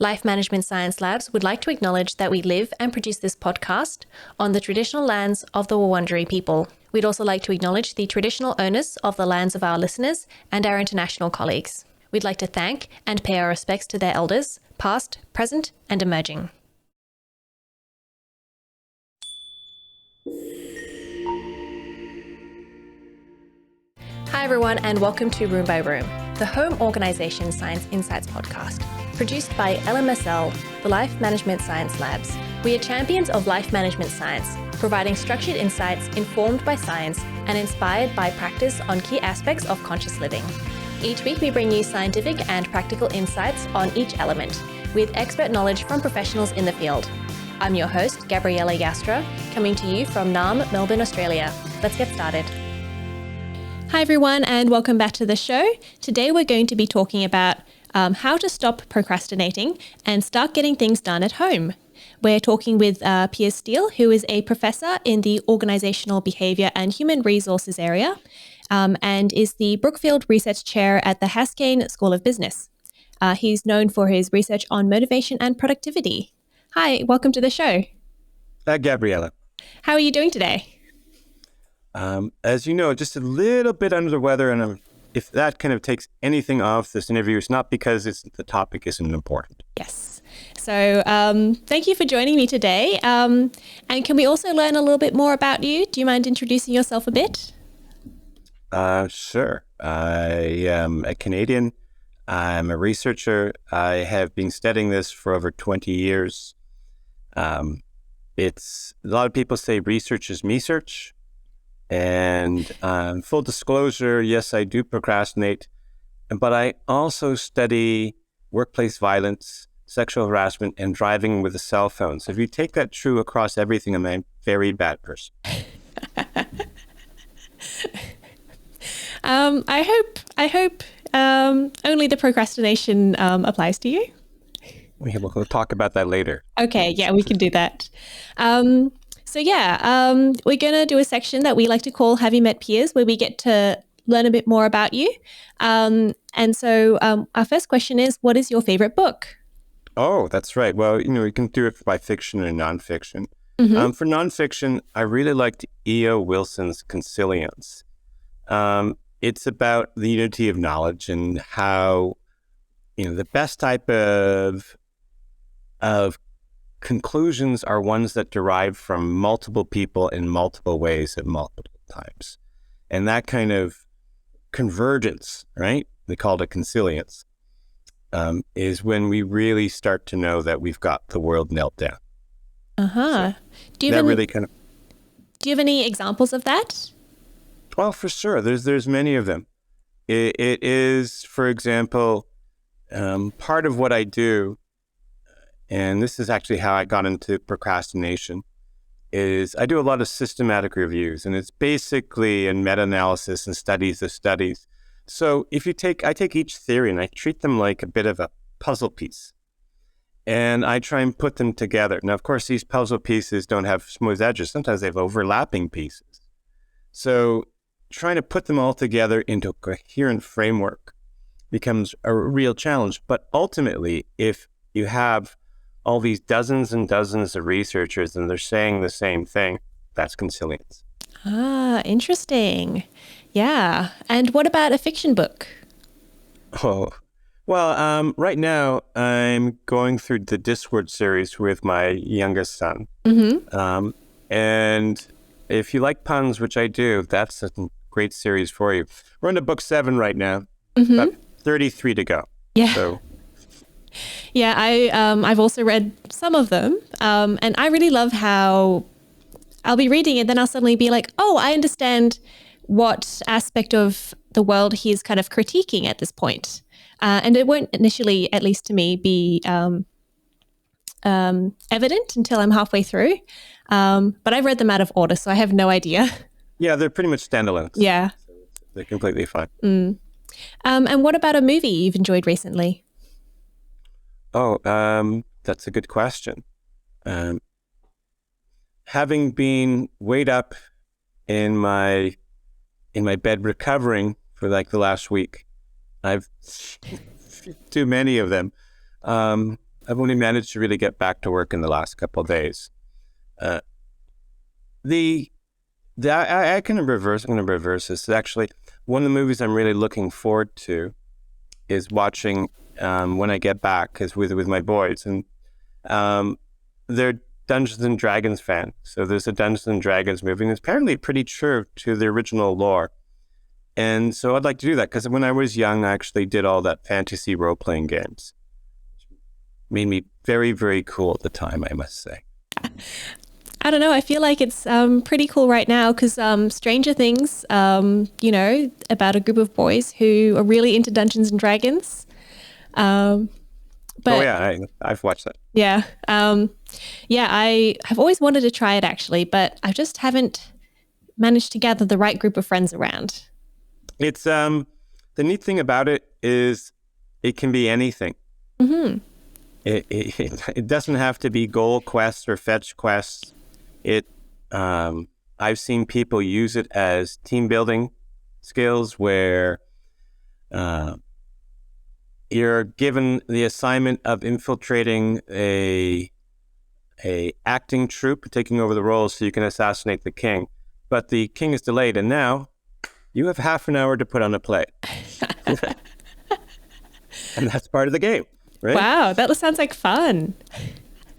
Life Management Science Labs would like to acknowledge that we live and produce this podcast on the traditional lands of the Wurundjeri people. We'd also like to acknowledge the traditional owners of the lands of our listeners and our international colleagues. We'd like to thank and pay our respects to their elders, past, present, and emerging. Hi everyone, and welcome to Room by Room, the Home Organisation Science Insights podcast, produced by LMSL, the Life Management Science Labs. We are champions of life management science, providing structured insights informed by science and inspired by practice on key aspects of conscious living. Each week we bring you scientific and practical insights on each element, with expert knowledge from professionals in the field. I'm your host, Gabriella Joustra, coming to you from Naarm, Melbourne, Australia. Let's get started. Hi everyone, and welcome back to the show. Today we're going to be talking about how to stop procrastinating and start getting things done at home. We're talking with Piers Steel, who is a professor in the Organisational Behaviour and Human Resources area and is the Brookfield Research Chair at the Haskayne School of Business. He's known for his research on motivation and productivity. Hi, welcome to the show. Hi, Gabriella. How are you doing today? As you know, just a little bit under the weather, and if that kind of takes anything off this interview, it's not because the topic isn't important. Yes. So thank you for joining me today. And can we also learn a little bit more about you? Do you mind introducing yourself a bit? Sure. I am a Canadian. I'm a researcher. I have been studying this for over 20 years. It's a lot of people say research is me-search. And full disclosure, yes, I do procrastinate, but I also study workplace violence, sexual harassment, and driving with a cell phone. So if you take that true across everything, I'm a very bad person. I hope only the procrastination applies to you. We'll talk about that later. Okay, yeah, we can do that. We're going to do a section that we like to call Have You Met Piers, where we get to learn a bit more about you. Our first question is, what is your favorite book? Oh, that's right. Well, you can do it by fiction and nonfiction. Mm-hmm. For nonfiction, I really liked E.O. Wilson's Consilience. It's about the unity of knowledge and how, the best type of conclusions are ones that derive from multiple people in multiple ways at multiple times. And that kind of convergence, right? They call it a consilience, is when we really start to know that we've got the world nailed down. Uh-huh. So do you have any examples of that? Well, for sure. There's many of them. It is, for example, part of what I do, and this is actually how I got into procrastination, is I do a lot of systematic reviews, and it's basically a meta-analysis and studies of studies. So I take each theory and I treat them like a bit of a puzzle piece, and I try and put them together. Now, of course, these puzzle pieces don't have smooth edges. Sometimes they have overlapping pieces. So trying to put them all together into a coherent framework becomes a real challenge. But ultimately, if you have all these dozens and dozens of researchers and they're saying the same thing, that's consilience. Ah, interesting. Yeah. And what about a fiction book? Oh, well, right now I'm going through the Discworld series with my youngest son. Mm-hmm. And if you like puns, which I do, that's a great series for you. We're on to book 7 right now. Mm-hmm. About 33 to go. Yeah. So. Yeah, I've also read some of them, and I really love how I'll be reading it, then I'll suddenly be like, oh, I understand what aspect of the world he's kind of critiquing at this point. And it won't initially, at least to me, be evident until I'm halfway through. But I've read them out of order, so I have no idea. Yeah, they're pretty much standalones. Yeah. So they're completely fine. And what about a movie you've enjoyed recently? Oh, that's a good question. Having been weighed up in my bed recovering for like the last week, I've too many of them. I've only managed to really get back to work in the last couple of days. Uh, I can reverse. I'm going to reverse this. Actually, one of the movies I'm really looking forward to is watching when I get back, because with my boys, and they're Dungeons and Dragons fan. So there's a Dungeons and Dragons movie, and it's apparently pretty true to the original lore. And so I'd like to do that, because when I was young, I actually did all that fantasy role-playing games. Made me very, very cool at the time, I must say. I don't know. I feel like it's pretty cool right now because Stranger Things, about a group of boys who are really into Dungeons and Dragons. But I've watched that. Yeah. I have always wanted to try it actually, but I just haven't managed to gather the right group of friends around. It's the neat thing about it is it can be anything. Mm-hmm. It doesn't have to be goal quests or fetch quests. I've seen people use it as team building skills where you're given the assignment of infiltrating a acting troupe, taking over the roles so you can assassinate the king. But the king is delayed, and now you have half an hour to put on a play. And that's part of the game, right? Wow, that sounds like fun.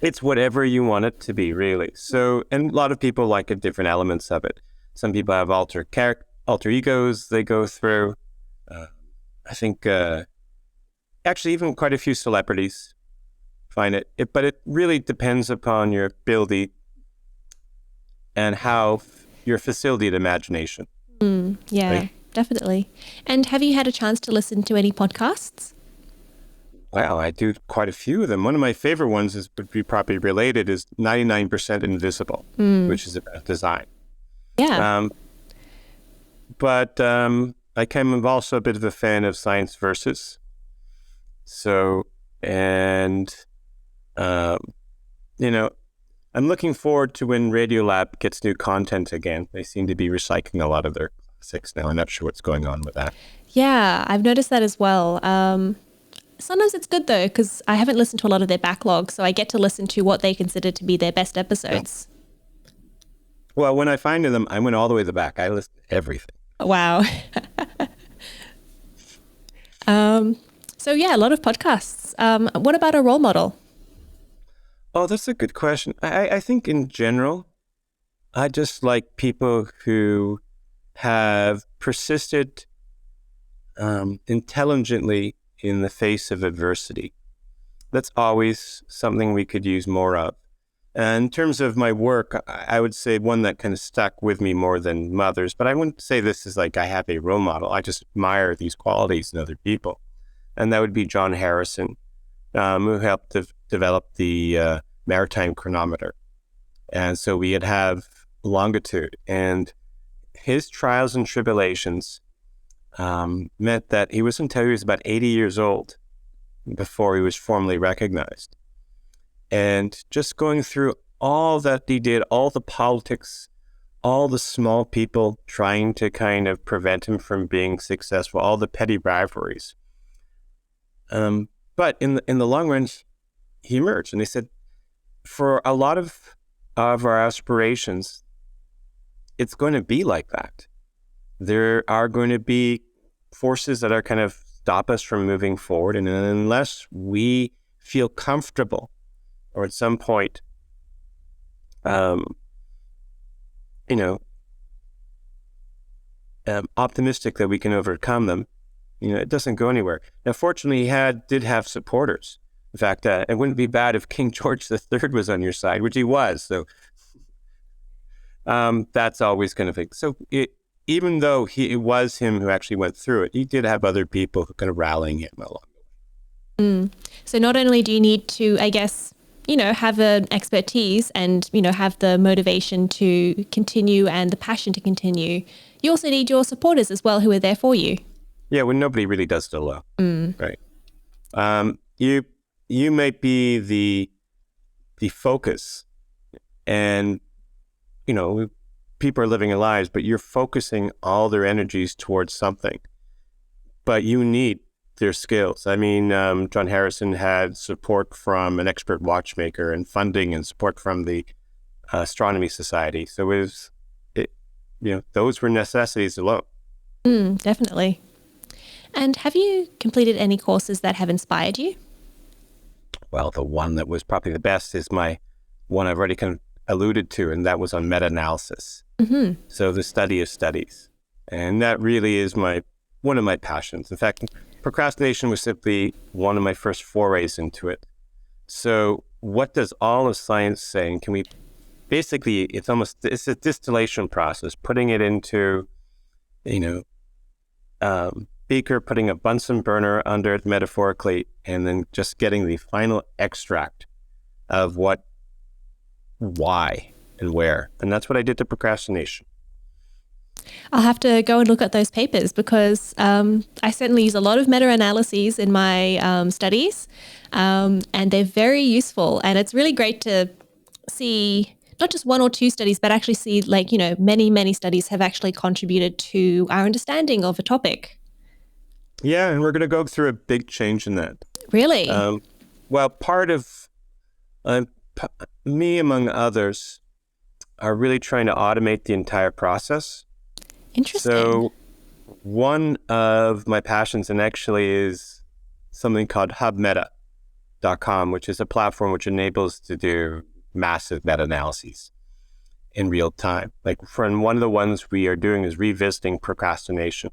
It's whatever you want it to be, really. So, and a lot of people like different elements of it. Some people have alter egos they go through. I think actually even quite a few celebrities find it. But it really depends upon your ability and how your facility of imagination. Yeah, right? Definitely. And have you had a chance to listen to any podcasts? Wow, I do quite a few of them. One of my favorite ones would be probably related is 99% Invisible, which is about design. Yeah. But I'm also a bit of a fan of Science Versus. So, and, I'm looking forward to when Radiolab gets new content again. They seem to be recycling a lot of their classics now. I'm not sure what's going on with that. Yeah, I've noticed that as well. Sometimes it's good though, because I haven't listened to a lot of their backlog, so I get to listen to what they consider to be their best episodes. Well, when I find them, I went all the way to the back. I listen to everything. Wow. So yeah, a lot of podcasts. What about a role model? Oh, that's a good question. I think in general, I just like people who have persisted intelligently in the face of adversity. That's always something we could use more of. And in terms of my work, I would say one that kind of stuck with me more than others, but I wouldn't say this is like I have a role model. I just admire these qualities in other people. And that would be John Harrison, who helped develop the maritime chronometer. And so we'd have longitude, and his trials and tribulations meant that he was until he was about 80 years old before he was formally recognized. And just going through all that he did, all the politics, all the small people trying to kind of prevent him from being successful, all the petty rivalries. But in the long run, he emerged. And they said, for a lot of our aspirations, it's going to be like that. There are going to be forces that are kind of stop us from moving forward. And unless we feel comfortable or at some point, optimistic that we can overcome them, it doesn't go anywhere. Now, fortunately, he did have supporters. In fact, it wouldn't be bad if King George III was on your side, which he was. So that's always kind of thing. So even though it was him who actually went through it, he did have other people who kind of rallying him along the way. So not only do you need to, I guess, have an expertise and, have the motivation to continue and the passion to continue, you also need your supporters as well who are there for you. Yeah, when nobody really does it alone, right? You might be the focus, and people are living their lives, but you're focusing all their energies towards something. But you need their skills. I mean, John Harrison had support from an expert watchmaker and funding and support from the Astronomy Society. So those were necessities alone. Definitely. And have you completed any courses that have inspired you? Well, the one that was probably the best is my one I've already kind of alluded to, and that was on meta-analysis. Mm-hmm. So the study of studies. And that really is one of my passions. In fact, procrastination was simply one of my first forays into it. So what does all of science say? And can we basically, it's a distillation process, putting it into, beaker, putting a Bunsen burner under it metaphorically, and then just getting the final extract of what, why, and where. And that's what I did to procrastination. I'll have to go and look at those papers because I certainly use a lot of meta-analyses in my studies, and they're very useful. And it's really great to see not just one or two studies, but actually see many, many studies have actually contributed to our understanding of a topic. Yeah, and we're going to go through a big change in that. Really? Well, part of me, among others, are really trying to automate the entire process. Interesting. So one of my passions, and actually is something called hubmeta.com, which is a platform which enables to do massive meta-analyses in real time. Like one of the ones we are doing is revisiting procrastination.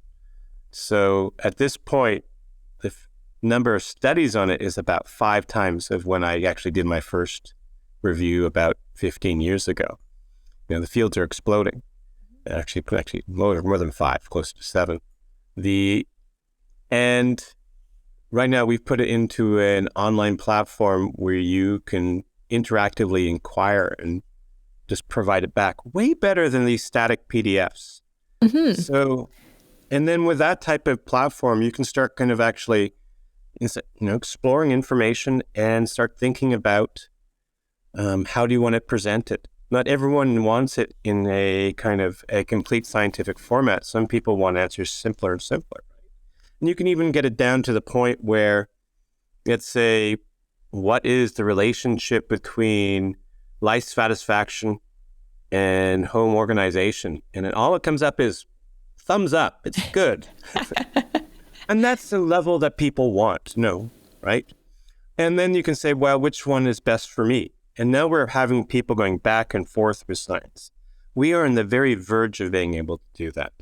So at this point, the number of studies on it is about 5 times of when I actually did my first review about 15 years ago. The fields are exploding. Actually more than 5, close to 7. And right now we've put it into an online platform where you can interactively inquire and just provide it back way better than these static PDFs. Mm-hmm. So, and then with that type of platform, you can start kind of actually, exploring information and start thinking about how do you want to present it. Not everyone wants it in a kind of a complete scientific format. Some people want answers simpler and simpler. And you can even get it down to the point where it's what is the relationship between life satisfaction and home organization? And then all it comes up is thumbs up. It's good. And that's the level that people want to know, right? And then you can say, well, which one is best for me? And now we're having people going back and forth with science. We are on the very verge of being able to do that.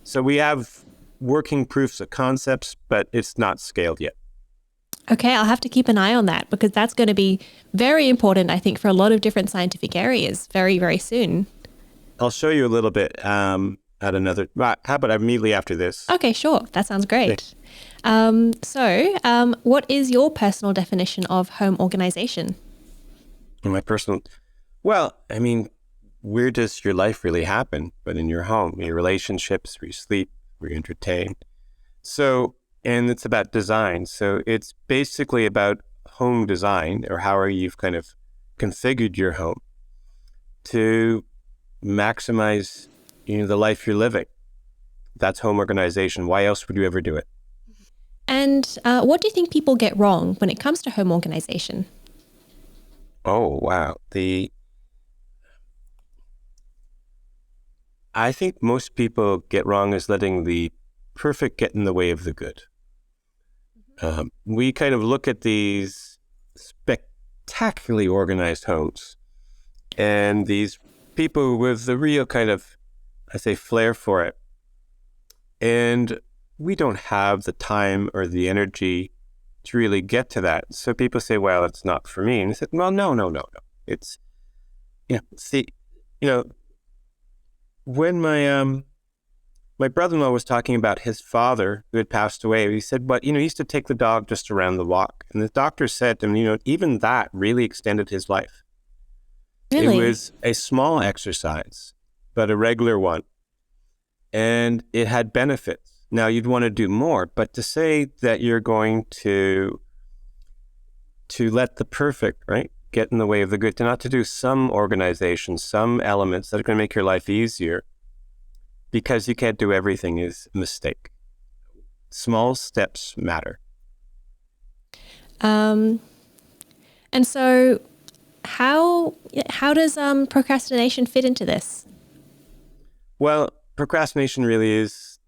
So we have working proofs of concepts, but it's not scaled yet. Okay, I'll have to keep an eye on that because that's going to be very important, I think, for a lot of different scientific areas very, very soon. I'll show you a little bit at another, how about immediately after this? Okay, sure. That sounds great. So what is your personal definition of home organization? Well, I mean, where does your life really happen? But in your home, your relationships, where you sleep, where you entertain. So, and it's about design. So it's basically about home design, or how you've kind of configured your home to maximize, the life you're living. That's home organization. Why else would you ever do it? And what do you think people get wrong when it comes to home organization? Oh, wow. I think most people get wrong is letting the perfect get in the way of the good. We kind of look at these spectacularly organized homes and these people with the real kind of, I say, flair for it. And we don't have the time or the energy to really get to that. So people say, well, it's not for me. And I said, well, no. It's, when my brother-in-law was talking about his father who had passed away, he said, but, he used to take the dog just around the walk. And the doctor said to him, even that really extended his life. Really? It was a small exercise, but a regular one. And it had benefits. Now, you'd want to do more, but to say that you're going to let the perfect, right, get in the way of the good, to not to do some organization, some elements that are going to make your life easier, because you can't do everything, is a mistake. Small steps matter. And so how does procrastination fit into this? Well, procrastination really is,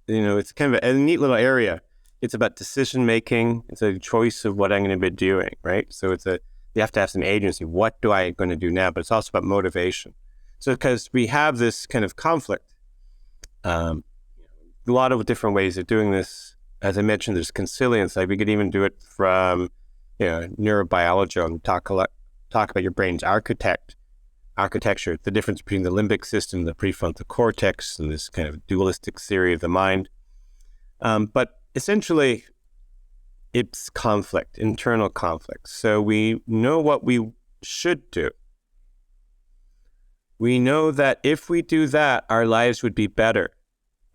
it's kind of a neat little area. It's about decision making. It's a choice of what I'm going to be doing, right? So you have to have some agency. What do I going to do now? But it's also about motivation. So because we have this kind of conflict, a lot of different ways of doing this. As I mentioned, there's consilience. Like we could even do it from, neurobiology and talk about your brain's architecture, the difference between the limbic system, the prefrontal cortex, and this kind of dualistic theory of the mind. But essentially, it's conflict, internal conflict. So we know what we should do. We know that if we do that, our lives would be better.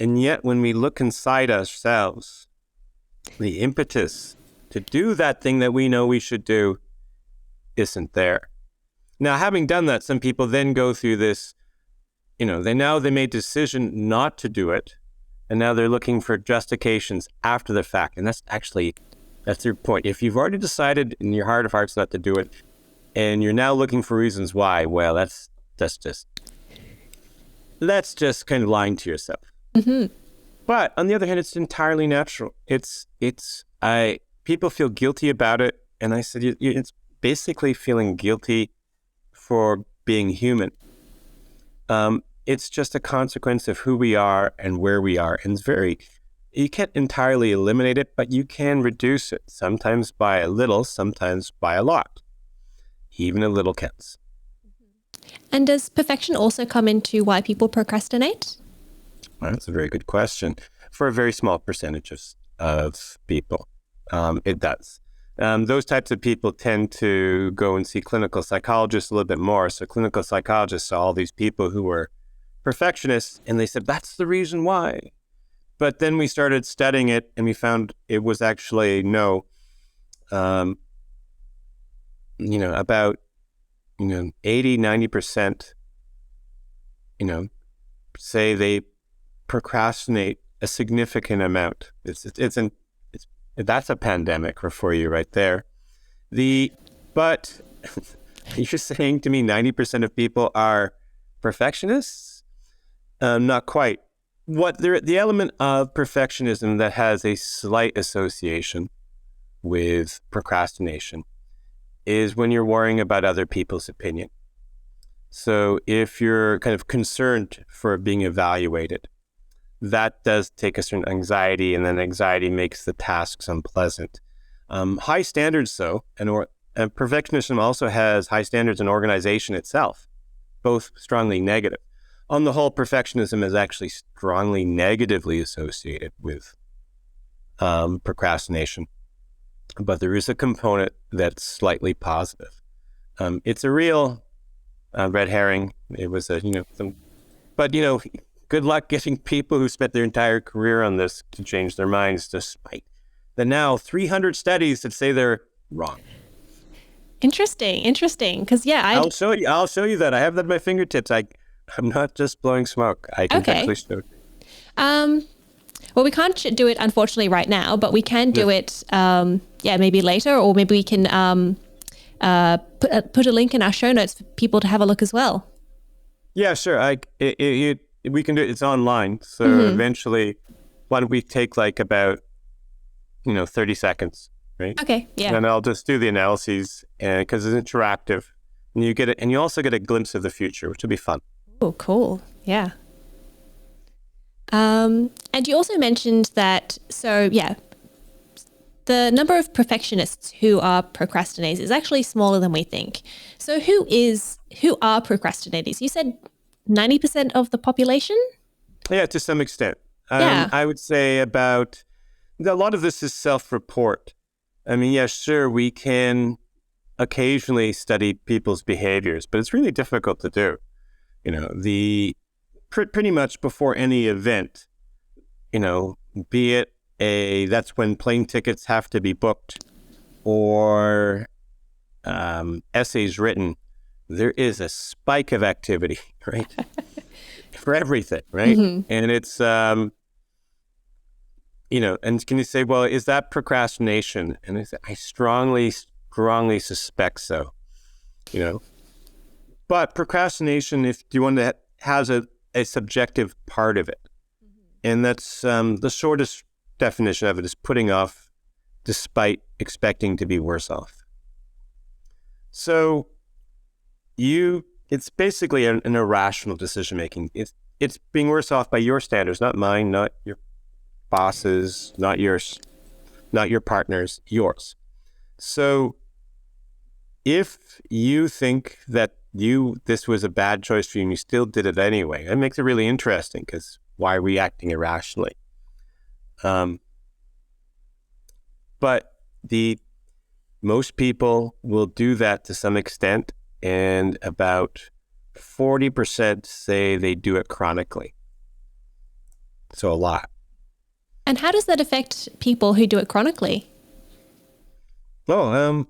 And yet, when we look inside ourselves, the impetus to do that thing that we know we should do isn't there. Now, having done that, some people then go through this, they made a decision not to do it, and now they're looking for justifications after the fact. And that's their point. If you've already decided in your heart of hearts not to do it, and you're now looking for reasons why, well, that's just kind of lying to yourself. Mm-hmm. But on the other hand, it's entirely natural. People feel guilty about it. And I said, it's basically feeling guilty for being human. It's just a consequence of who we are and where we are. And you can't entirely eliminate it, but you can reduce it, sometimes by a little, sometimes by a lot. Even a little counts. And does perfection also come into why people procrastinate? Well, that's a very good question. For a very small percentage of people, it does. Those types of people tend to go and see clinical psychologists a little bit more. So clinical psychologists saw all these people who were perfectionists, and they said, that's the reason why. But then we started studying it, and we found it was actually no. About 80, 90%, say they procrastinate a significant amount. That's a pandemic for you right there. But you're saying to me 90% of people are perfectionists? Not quite. The element of perfectionism that has a slight association with procrastination is when you're worrying about other people's opinion. So if you're kind of concerned for being evaluated, that does take a certain anxiety, and then anxiety makes the tasks unpleasant. High standards, though, and perfectionism also has high standards in organization itself, both strongly negative. On the whole, perfectionism is actually strongly negatively associated with procrastination. But there is a component that's slightly positive. It's a real red herring. It was good luck getting people who spent their entire career on this to change their minds, despite the now 300 studies that say they're wrong. Interesting. Because I'll show you that. I have that at my fingertips. I'm not just blowing smoke. I can actually show it. Well, we can't do it, unfortunately, right now, but we can do it, maybe later, or maybe we can put a link in our show notes for people to have a look as well. Yeah, sure. We can do it. It's online. So eventually, why don't we take about 30 seconds, right? Okay, yeah. And I'll just do the analyses because it's interactive. And you get it, and you also get a glimpse of the future, which will be fun. Oh, cool. Yeah. And you also mentioned that, the number of perfectionists who are procrastinators is actually smaller than we think. So who are procrastinators? You said 90% of the population? Yeah, to some extent. Yeah. I would say a lot of this is self-report. I mean, yeah, sure, we can occasionally study people's behaviors, but it's really difficult to do. Pretty much before any event, be it that's when plane tickets have to be booked or essays written, there is a spike of activity, right? For everything, right? Mm-hmm. And it's, and can you say, well, is that procrastination? And I say, I strongly suspect so, But procrastination, if you want to, has a subjective part of it. And that's the shortest definition of it is putting off despite expecting to be worse off. So it's basically an irrational decision-making. It's being worse off by your standards, not mine, not your bosses, not yours, not your partners, yours. So if you think that this was a bad choice for you and you still did it anyway, that makes it really interesting, because why are we acting irrationally? But most people will do that to some extent, and about 40% say they do it chronically. So a lot. And how does that affect people who do it chronically? Well,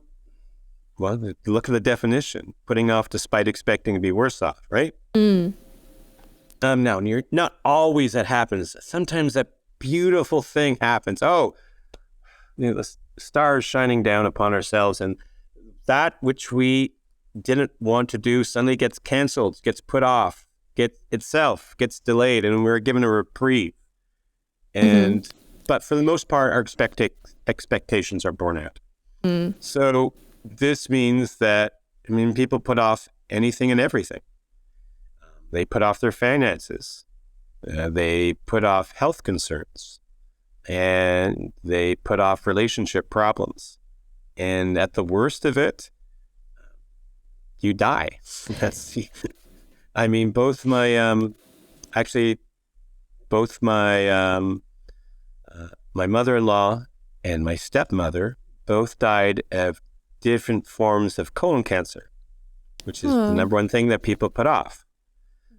look at the definition. Putting off despite expecting to be worse off, right? Now, not always that happens. Sometimes that beautiful thing happens. The stars shining down upon ourselves, and that which we didn't want to do suddenly gets canceled, gets put off, gets delayed, and we're given a reprieve. And but for the most part, our expectations are borne out. So this means that people put off anything and everything. They put off their finances. They put off health concerns, and they put off relationship problems. And at the worst of it, you die. Both my mother-in-law and my stepmother both died of different forms of colon cancer, which is the number one thing that people put off.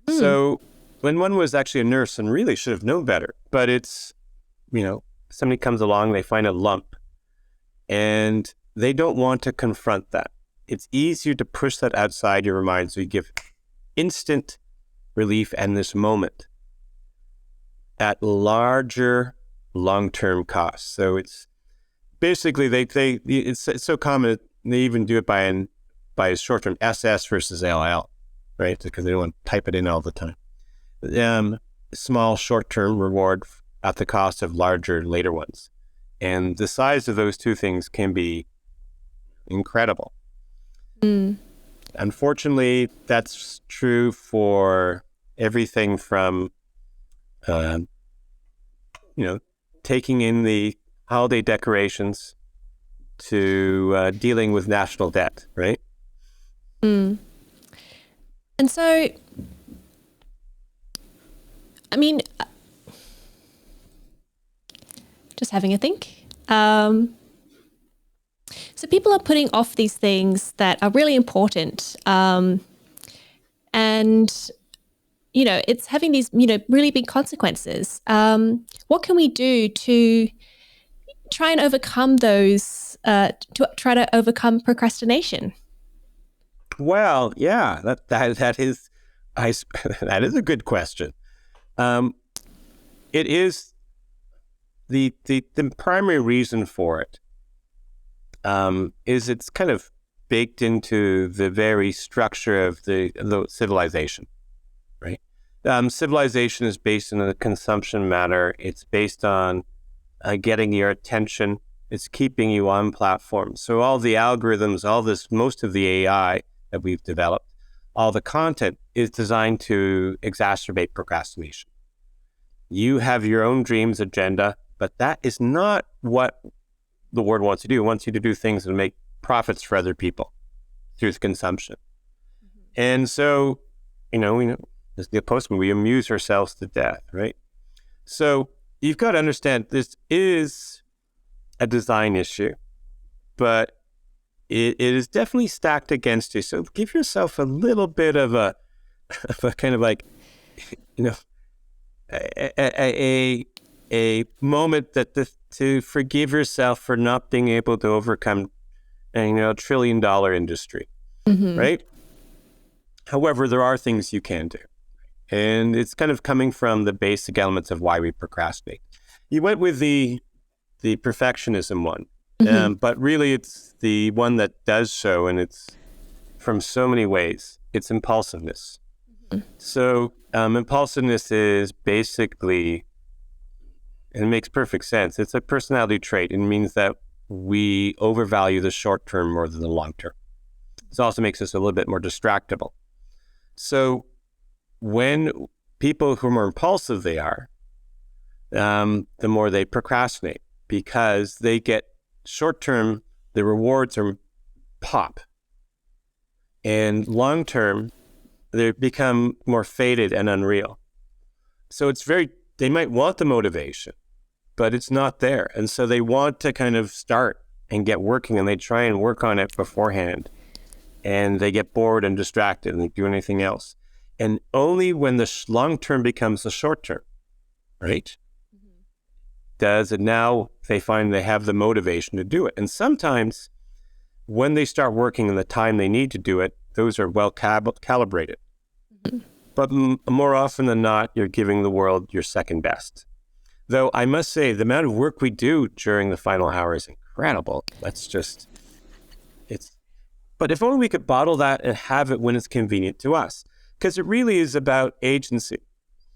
So when one was actually a nurse and really should have known better, but it's, somebody comes along, they find a lump, and they don't want to confront that. It's easier to push that outside your mind, so you give instant relief and this moment at larger long-term costs. So it's basically it's so common, they even do it by a short-term SS versus LL, right? Because they don't want to type it in all the time. Small short-term reward at the cost of larger later ones. And the size of those two things can be incredible. Unfortunately, that's true for everything from, taking in the holiday decorations to dealing with national debt, right? And so, just having a think. So people are putting off these things that are really important. And, it's having these, really big consequences. What can we do to try and overcome those, to try to overcome procrastination? Well, yeah, that is a good question. It is the primary reason for it is it's kind of baked into the very structure of the civilization, right? Civilization is based on a consumption matter. It's based on getting your attention. It's keeping you on platforms. So all the algorithms, most of the AI that we've developed, all the content is designed to exacerbate procrastination. You have your own dreams agenda, but that is not what the world wants to do. It wants you to do things that make profits for other people through consumption. And so, as the postman, we amuse ourselves to death, right? So you've got to understand this is a design issue, but it is definitely stacked against you. So give yourself a little bit of a kind of like, a moment to forgive yourself for not being able to overcome a $1 trillion industry, right? However, there are things you can do. And it's kind of coming from the basic elements of why we procrastinate. You went with the perfectionism one, but really it's the one that does show, and it's from so many ways. It's impulsiveness. So impulsiveness is basically, and it makes perfect sense, it's a personality trait. It means that we overvalue the short term more than the long term. This also makes us a little bit more distractible. So when people who are more impulsive they are, the more they procrastinate, because they get short term, the rewards are pop. And long term, they become more faded and unreal. So they might want the motivation, but it's not there. And so they want to kind of start and get working, and they try and work on it beforehand. And they get bored and distracted and they do anything else. And only when the long term becomes the short term, right? Does it now they find they have the motivation to do it. And sometimes when they start working in the time they need to do it, those are well calibrated. But more often than not, you're giving the world your second best. Though I must say, the amount of work we do during the final hour is incredible. But if only we could bottle that and have it when it's convenient to us, because it really is about agency.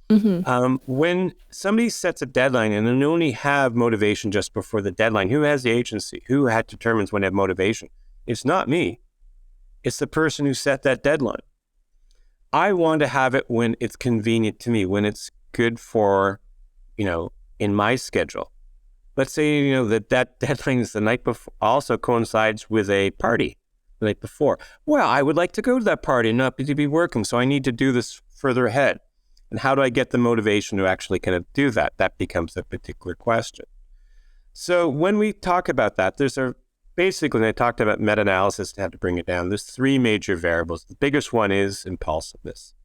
When somebody sets a deadline and they only have motivation just before the deadline, who has the agency? Who determines when they have motivation? It's not me. It's the person who set that deadline. I want to have it when it's convenient to me, when it's good for, in my schedule. Let's say, that deadline is the night before, also coincides with a party the night before. Well, I would like to go to that party and not be working, so I need to do this further ahead. And how do I get the motivation to actually kind of do that? That becomes a particular question. So when we talk about that, basically, when I talked about meta-analysis and how to bring it down, there's three major variables. The biggest one is impulsiveness.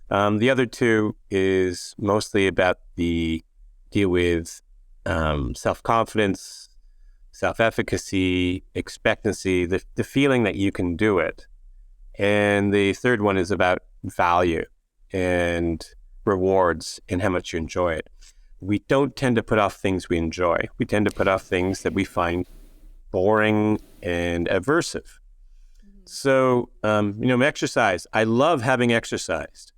The other two is mostly about deal with self-confidence, self-efficacy, expectancy, the feeling that you can do it. And the third one is about value and rewards and how much you enjoy it. We don't tend to put off things we enjoy. We tend to put off things that we find boring and aversive. So, exercise. I love having exercised,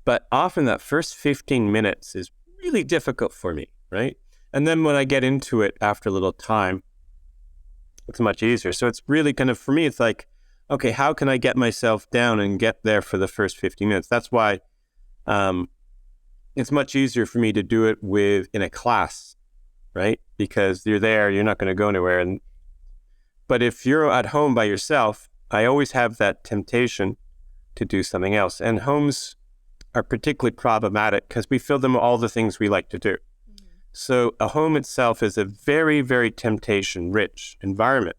but often that first 15 minutes is really difficult for me, right? And then when I get into it after a little time, it's much easier. So it's really kind of, for me, it's like, okay, how can I get myself down and get there for the first 15 minutes? That's why it's much easier for me to do it in a class, right? Because you're there, you're not going to go anywhere. But if you're at home by yourself, I always have that temptation to do something else. And homes are particularly problematic because we fill them with all the things we like to do. So a home itself is a very, very temptation-rich environment.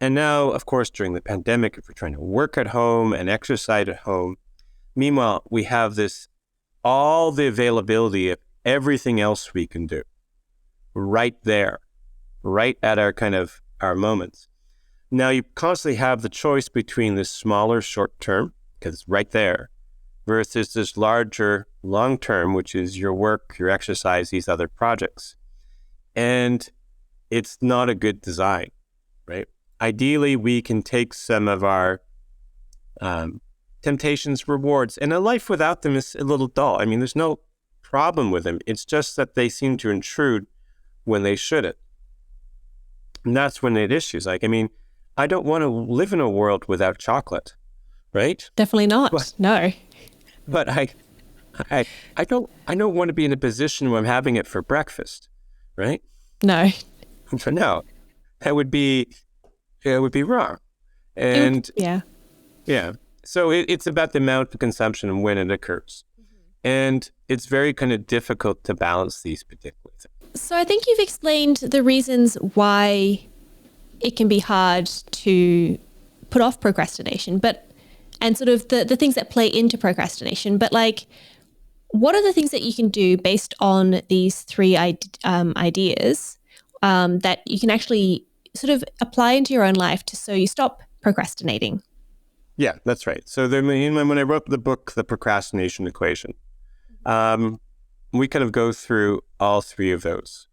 And now, of course, during the pandemic, if we're trying to work at home and exercise at home, meanwhile, we have all the availability of everything else we can do right there, right at our moments. Now, you constantly have the choice between this smaller short term, because it's right there, versus this larger long term, which is your work, your exercise, these other projects. And it's not a good design, right? Ideally, we can take some of our temptations, rewards, and a life without them is a little dull. I mean, there's no problem with them. It's just that they seem to intrude when they shouldn't. And that's when it issues. I don't want to live in a world without chocolate, right? Definitely not. No. But I don't want to be in a position where I'm having it for breakfast, right? No. No, that would be wrong. And yeah. So it's about the amount of consumption and when it occurs. And it's very kind of difficult to balance these particular things. So I think you've explained the reasons why it can be hard to put off procrastination, and sort of the things that play into procrastination. But what are the things that you can do based on these three ideas that you can actually sort of apply into your own life so you stop procrastinating? Yeah, that's right. So when I wrote the book, The Procrastination Equation, we kind of go through all three of those.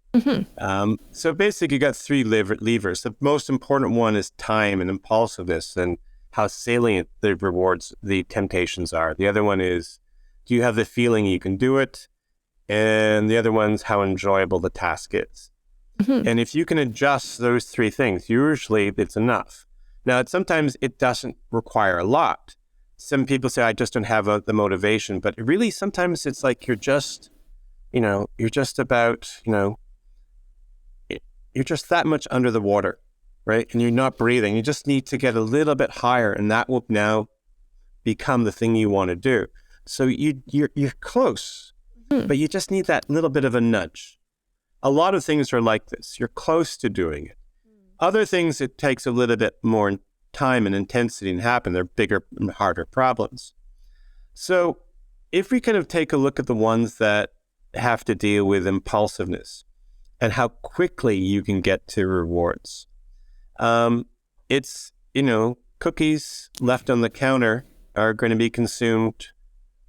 So basically, you got three levers. The most important one is time and impulsiveness and how salient the rewards, the temptations are. The other one is, do you have the feeling you can do it? And the other one's how enjoyable the task is. And if you can adjust those three things, usually it's enough. Now, sometimes it doesn't require a lot. Some people say, I just don't have the motivation. But really, sometimes it's like you're just about, you're just that much under the water, right? And you're not breathing. You just need to get a little bit higher, and that will now become the thing you want to do. So you're close, but you just need that little bit of a nudge. A lot of things are like this. You're close to doing it. Other things, it takes a little bit more time and intensity and happen. They're bigger and harder problems. So if we kind of take a look at the ones that have to deal with impulsiveness and how quickly you can get to rewards. It's, cookies left on the counter are going to be consumed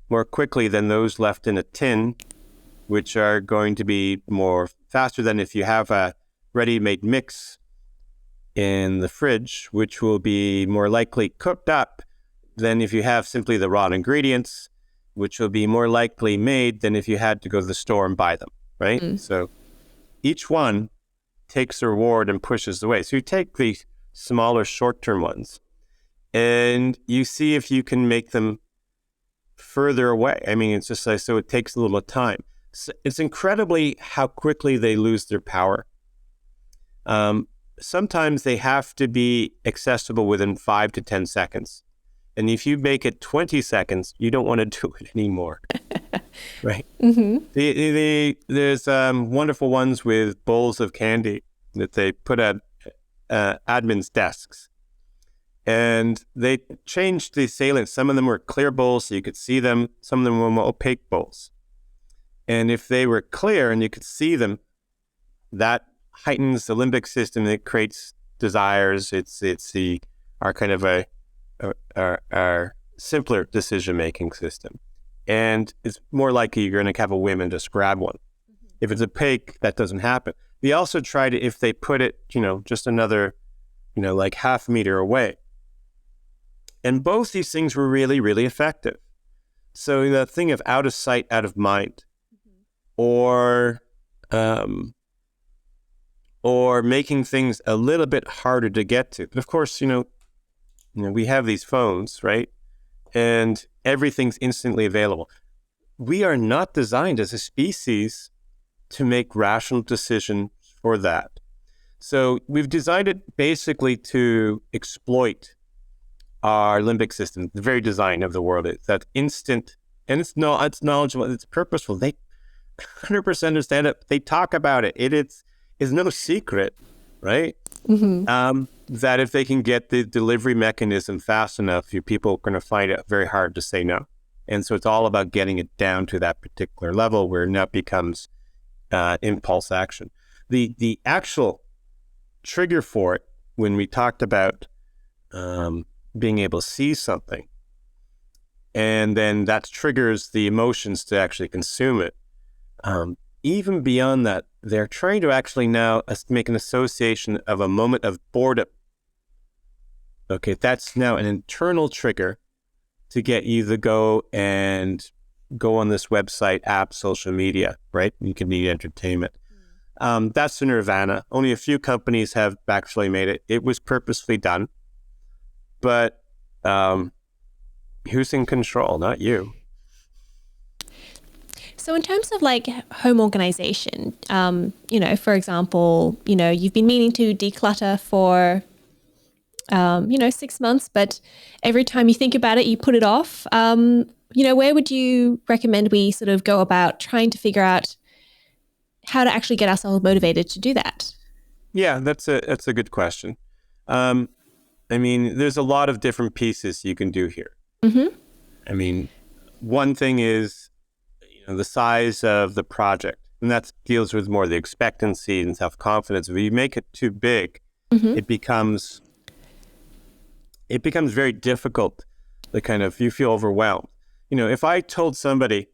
more quickly than those left in a tin, which are going to be more faster than if you have a ready-made mix in the fridge, which will be more likely cooked up than if you have simply the raw ingredients, which will be more likely made than if you had to go to the store and buy them, right? So each one takes a reward and pushes away. So you take the smaller short-term ones and you see if you can make them further away. I mean, it's just like, so it takes a little time. So it's incredibly how quickly they lose their power. Sometimes they have to be accessible within 5 to 10 seconds. And if you make it 20 seconds, you don't want to do it anymore, right? There's wonderful ones with bowls of candy that they put at admin's desks. And they changed the salient. Some of them were clear bowls so you could see them. Some of them were more opaque bowls. And if they were clear and you could see them, that heightens the limbic system. It creates desires. It's our kind of our simpler decision-making system. And it's more likely you're going to have a whim and just grab one. If it's opaque, that doesn't happen. They also tried it if they put it, just another, like half meter away. And both these things were really, really effective. So the thing of out of sight, out of mind, or making things a little bit harder to get to. But of course, we have these phones, right? And everything's instantly available. We are not designed as a species to make rational decisions for that. So we've designed it basically to exploit our limbic system. The very design of the world is that instant, and it's knowledgeable, it's purposeful. They 100% understand it. They talk about it. It's no secret, right? That if they can get the delivery mechanism fast enough, people are going to find it very hard to say no. And so it's all about getting it down to that particular level where now becomes impulse action. The actual trigger for it, when we talked about being able to see something, and then that triggers the emotions to actually consume it. Even beyond that, they're trying to actually now make an association of a moment of boredom. Okay, that's now an internal trigger to get you to go on this website, app, social media, right? You can need entertainment. That's the nirvana. Only a few companies have actually made it. It was purposefully done. But who's in control? Not you. So in terms of like home organization, for example, you've been meaning to declutter for, 6 months, but every time you think about it, you put it off. Where would you recommend we sort of go about trying to figure out how to actually get ourselves motivated to do that? Yeah, that's a good question. There's a lot of different pieces you can do here. One thing is, the size of the project, and that deals with more the expectancy and self-confidence. If you make it too big, it becomes very difficult. You feel overwhelmed. If I told somebody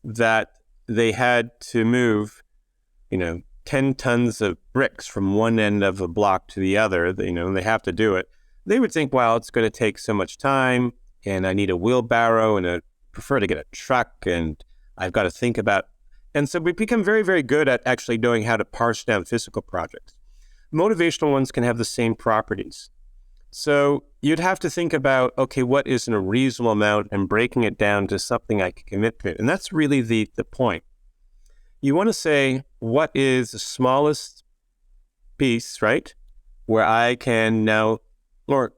that they had to move, 10 tons of bricks from one end of a block to the other, they have to do it. They would think, wow, it's going to take so much time, and I need a wheelbarrow, and I prefer to get a truck, and I've got to think about. And so we become very, very good at actually knowing how to parse down physical projects. Motivational ones can have the same properties. So you'd have to think about, okay, what is in a reasonable amount and breaking it down to something I can commit to. And that's really the point. You want to say, what is the smallest piece, right? Where I can now, where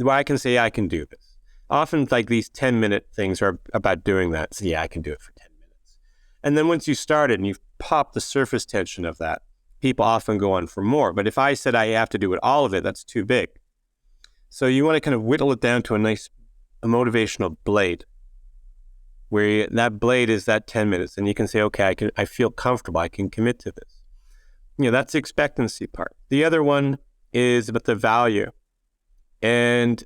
I can say I can do this. Often like these 10-minute things are about doing that. So yeah, I can do it for 10 minutes. And then once you start it and you've popped the surface tension of that, people often go on for more. But if I said I have to do it, all of it, that's too big. So you want to kind of whittle it down to a motivational blade, where that blade is that 10 minutes. And you can say, okay, I feel comfortable. I can commit to this. That's the expectancy part. The other one is about the value. And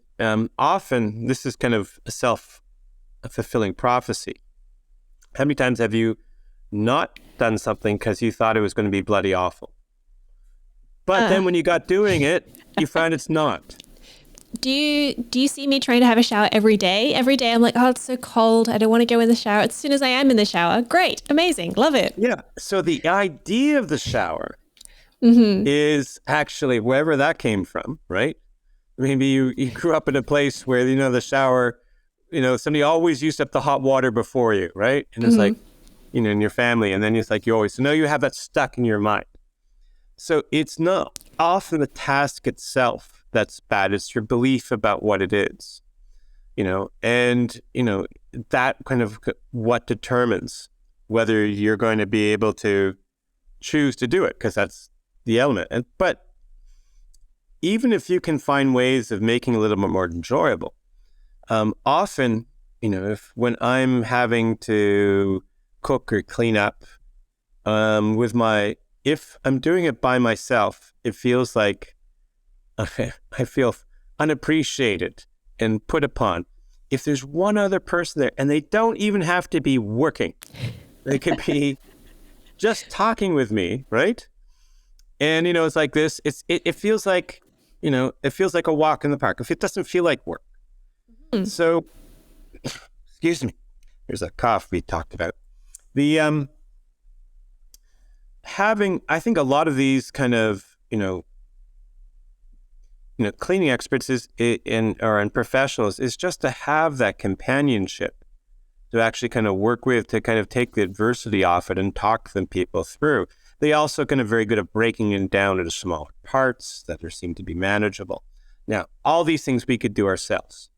often this is kind of a self-fulfilling prophecy. How many times have you not done something because you thought it was going to be bloody awful? But then when you got doing it, you find it's not. Do you see me trying to have a shower every day? Every day I'm like, oh, it's so cold. I don't want to go in the shower. As soon as I am in the shower, great, amazing, love it. Yeah. So the idea of the shower is actually wherever that came from, right? Maybe you grew up in a place where, the shower, somebody always used up the hot water before you, right? And it's like, in your family. And then it's like you know you have that stuck in your mind. So it's not often the task itself that's bad. It's your belief about what it is, and, that kind of what determines whether you're going to be able to choose to do it, because that's the element. But even if you can find ways of making it a little bit more enjoyable, often, when I'm having to cook or clean up, if I'm doing it by myself, it feels like I feel unappreciated and put upon. If there's one other person there, and they don't even have to be working, they could be just talking with me, right? And, it's like this, it feels like, it feels like a walk in the park. If it doesn't feel like work. So, excuse me, there's a cough we talked about. The, I think a lot of these kind of, cleaning experts and professionals is just to have that companionship, to actually kind of work with, to kind of take the adversity off it and talk them people through. They also kind of very good at breaking it down into smaller parts that seem to be manageable. Now, all these things we could do ourselves.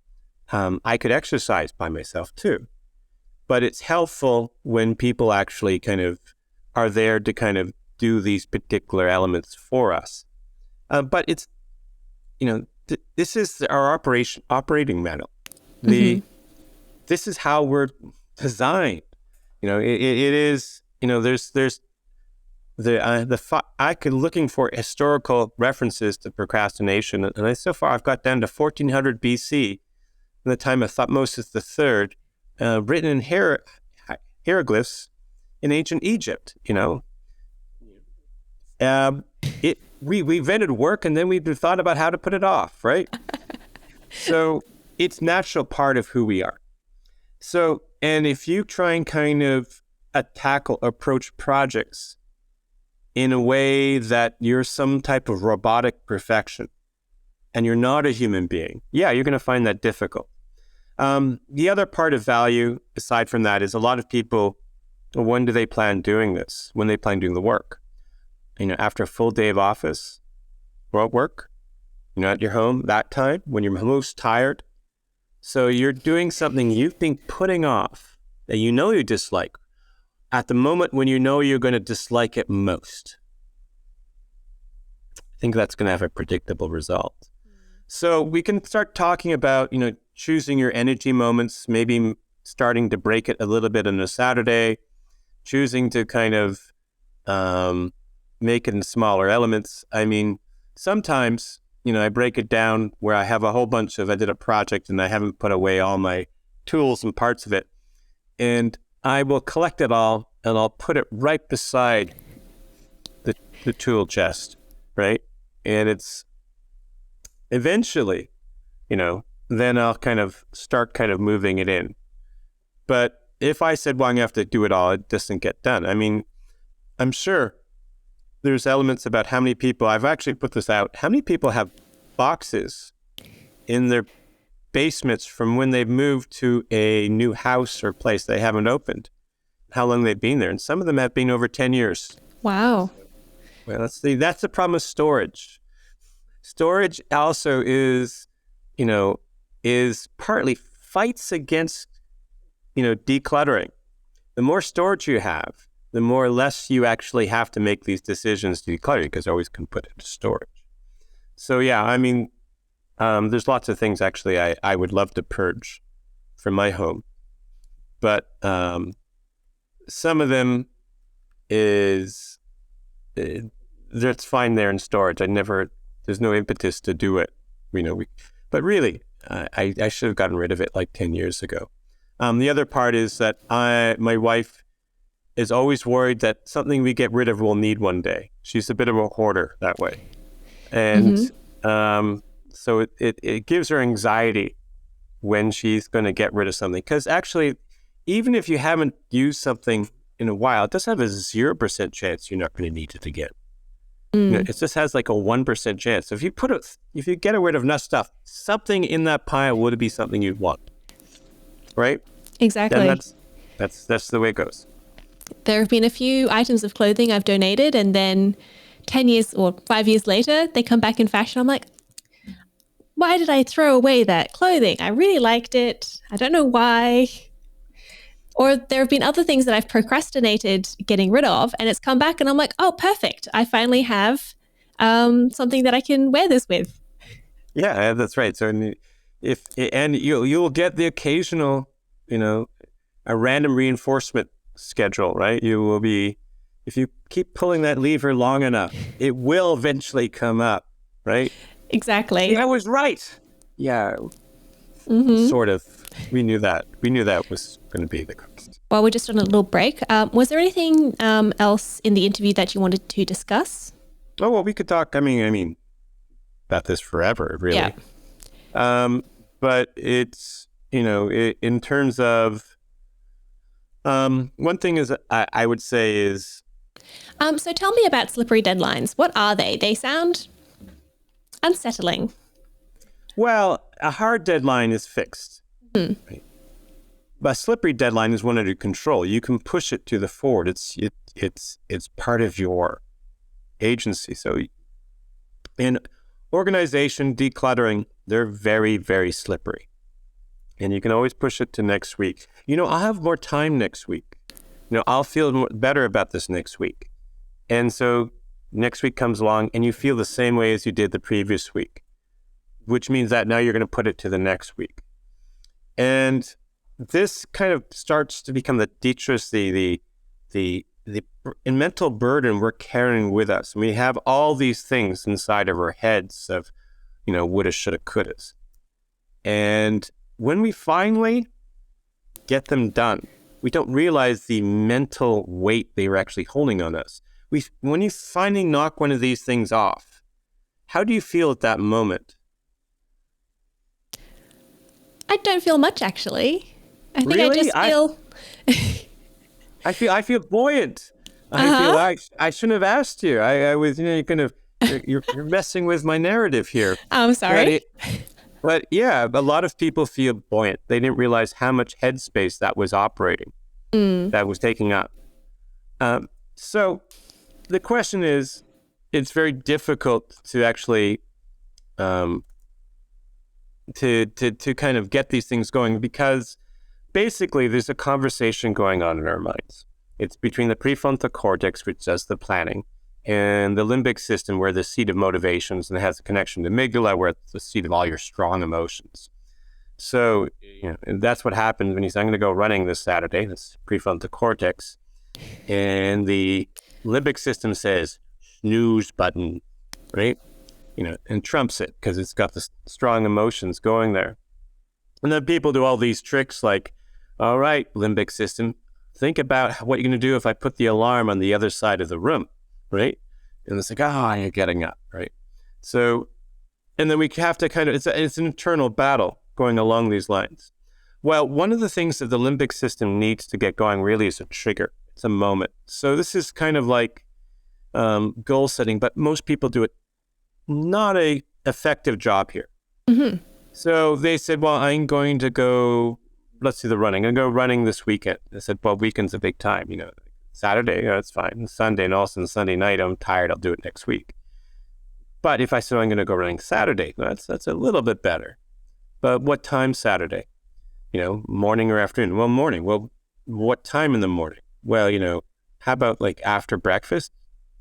I could exercise by myself too, but it's helpful when people actually kind of are there to kind of do these particular elements for us. But it's, this is our operating manual. This is how we're designed. It is, there's I could looking for historical references to procrastination, and so far I've got down to 1400 BC, in the time of Thutmose III, written in hieroglyphs in ancient Egypt. We invented work, and then we thought about how to put it off, right? So it's natural part of who we are. So, and if you try and kind of approach projects in a way that you're some type of robotic perfection and you're not a human being, you're going to find that difficult. The other part of value, aside from that, is a lot of people, when do they plan doing this? When they plan doing the work? After a full day of office or at work, at your home, that time when you're most tired. So you're doing something you've been putting off that you dislike at the moment when you're going to dislike it most. I think that's going to have a predictable result. So we can start talking about, choosing your energy moments, maybe starting to break it a little bit on a Saturday, choosing to kind of make it in smaller elements. I mean, sometimes, I break it down where I have I did a project and I haven't put away all my tools and parts of it. And I will collect it all and I'll put it right beside the tool chest, right? And it's eventually, then I'll kind of start moving it in. But if I said, well, I'm going to have to do it all, it doesn't get done. I mean, I'm sure there's elements about how many people, I've actually put this out, how many people have boxes in their basements from when they've moved to a new house or place they haven't opened, how long they've been there. And some of them have been over 10 years. Wow. Well, that's the problem with storage. Storage also is partly fights against, decluttering. The more storage you have, the more or less you actually have to make these decisions to declutter, because you always can put it to storage. So yeah, I mean, there's lots of things actually I would love to purge from my home. But some of them is, that's fine there in storage. There's no impetus to do it. But really, I should have gotten rid of it like 10 years ago. The other part is that my wife is always worried that something we get rid of will need one day. She's a bit of a hoarder that way. And so it gives her anxiety when she's going to get rid of something. Because actually, even if you haven't used something in a while, it does have a 0% chance you're not going to need it again. It just has like a 1% chance. So if you get rid of enough stuff, something in that pile would be something you'd want, right? Exactly. Then that's the way it goes. There have been a few items of clothing I've donated, and then 10 years or 5 years later, they come back in fashion. I'm like, why did I throw away that clothing? I really liked it. I don't know why. Or there have been other things that I've procrastinated getting rid of, and it's come back and I'm like, oh, perfect. I finally have something that I can wear this with. Yeah, that's right. So you'll get the occasional, a random reinforcement schedule, right? You will be, if you keep pulling that lever long enough, it will eventually come up, right? Exactly. Yeah, I was right. Yeah. Sort of. We knew that was going to be the cost. Well, we're just on a little break. Was there anything else in the interview that you wanted to discuss? Oh, well, we could talk. I mean, about this forever, really. Yeah. But it's, in terms of, one thing is I would say is. So tell me about slippery deadlines. What are they? They sound unsettling. Well, a hard deadline is fixed. Right? But a slippery deadline is one under control. You can push it to the forward. It's part of your agency. So in organization, decluttering, they're very, very slippery. And you can always push it to next week. I'll have more time next week. I'll feel better about this next week. And so next week comes along and you feel the same way as you did the previous week, which means that now you're going to put it to the next week. And this kind of starts to become the detritus, the mental burden we're carrying with us. And we have all these things inside of our heads of, woulda, shoulda, couldas. And when we finally get them done, we don't realize the mental weight they were actually holding on us. When you finally knock one of these things off, how do you feel at that moment? I don't feel much, actually. I think really? I just feel... I feel buoyant. I feel I shouldn't have asked you. I was, you're messing with my narrative here. I'm sorry. But yeah, a lot of people feel buoyant. They didn't realize how much headspace that was operating, that was taking up. So the question is, it's very difficult to actually to kind of get these things going, because basically there's a conversation going on in our minds. It's between the prefrontal cortex, which does the planning, and the limbic system, where the seat of motivations, and it has a connection to amygdala, where it's the seat of all your strong emotions. So and that's what happens when you say, I'm going to go running this Saturday. That's prefrontal cortex. And the limbic system says, snooze button, right? And trumps it because it's got the strong emotions going there. And then people do all these tricks like, all right, limbic system, Think about what you're going to do if I put the alarm on the other side of the room, right? And it's like, you're getting up, right? So, and then we have to kind of, it's an internal battle going along these lines. Well, one of the things that the limbic system needs to get going really is a trigger. It's a moment. So this is kind of like goal setting, but most people do it not a effective job here. Mm-hmm. So they said, well, I'm going to go, let's do the running. I'm going to go running this weekend. I said, well, weekend's a big time, Saturday, it's fine. Sunday, and also Sunday night, I'm tired. I'll do it next week. But if I said I'm going to go running Saturday, that's a little bit better. But what time Saturday? Morning or afternoon? Well, morning. Well, what time in the morning? Well, how about like after breakfast?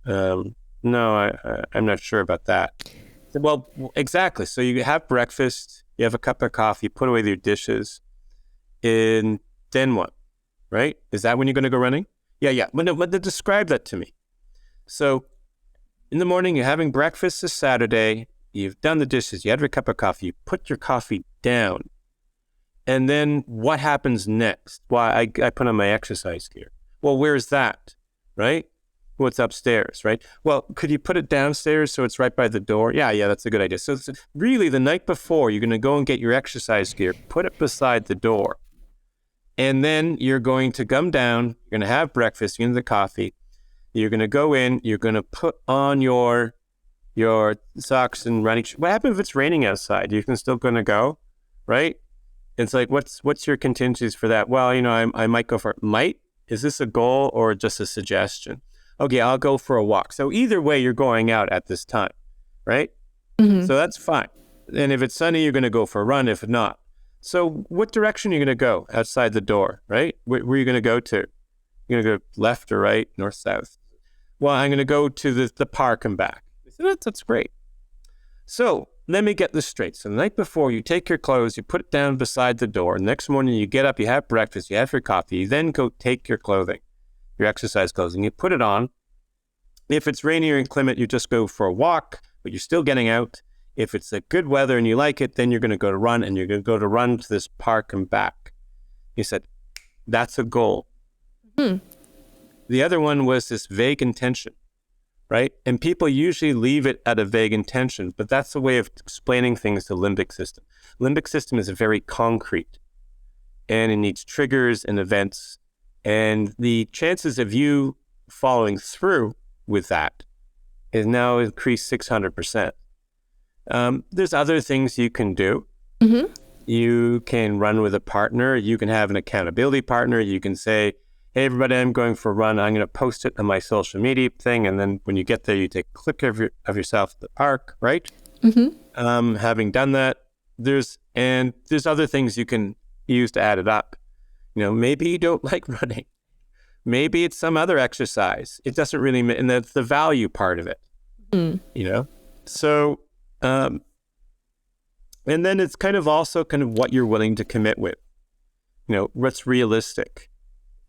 No, I'm not sure about that. Well, exactly. So you have breakfast, you have a cup of coffee, put away your dishes, and then what? Right? Is that when you're going to go running? Yeah. But describe that to me. So in the morning, you're having breakfast this Saturday, you've done the dishes, you had your cup of coffee, you put your coffee down. And then what happens next? Well, I put on my exercise gear. Well, where's that? Right? Well, it's upstairs, right? Well, could you put it downstairs so it's right by the door? Yeah, that's a good idea. So really, the night before, you're going to go and get your exercise gear, put it beside the door. And then you're going to come down, you're going to have breakfast, you're going to have the coffee. You're going to go in, you're going to put on your socks and running shoes. What happens if it's raining outside? You can still going to go, right? It's like, what's your contingencies for that? Well, I might go for it. Might? Is this a goal or just a suggestion? Okay, I'll go for a walk. So either way, you're going out at this time, right? Mm-hmm. So that's fine. And if it's sunny, you're going to go for a run. If not, so what direction are you going to go outside the door, right? Where are you going to go to? You're going to go left or right, north, south? Well, I'm going to go to the park and back. So that's great. So let me get this straight. So the night before, you take your clothes, you put it down beside the door. Next morning, you get up, you have breakfast, you have your coffee. You then go take your clothing, your exercise clothing, you put it on. If it's rainy or inclement, you just go for a walk, but you're still getting out. If it's a good weather and you like it, then you're going to go to run, and you're going to go to run to this park and back. You said, that's a goal. Mm-hmm. The other one was this vague intention, right? And people usually leave it at a vague intention, but that's a way of explaining things to limbic system. Limbic system is very concrete, and it needs triggers and events. And the chances of you following through with that is now increased 600%. There's other things you can do. Mm-hmm. You can run with a partner. You can have an accountability partner. You can say, hey, everybody, I'm going for a run. I'm going to post it on my social media thing. And then when you get there, you take a clip of yourself at the park, right? Mm-hmm. Having done that, there's other things you can use to add it up. Maybe you don't like running. Maybe it's some other exercise. It doesn't really, and that's the value part of it, So, and then it's kind of also kind of what you're willing to commit with. What's realistic.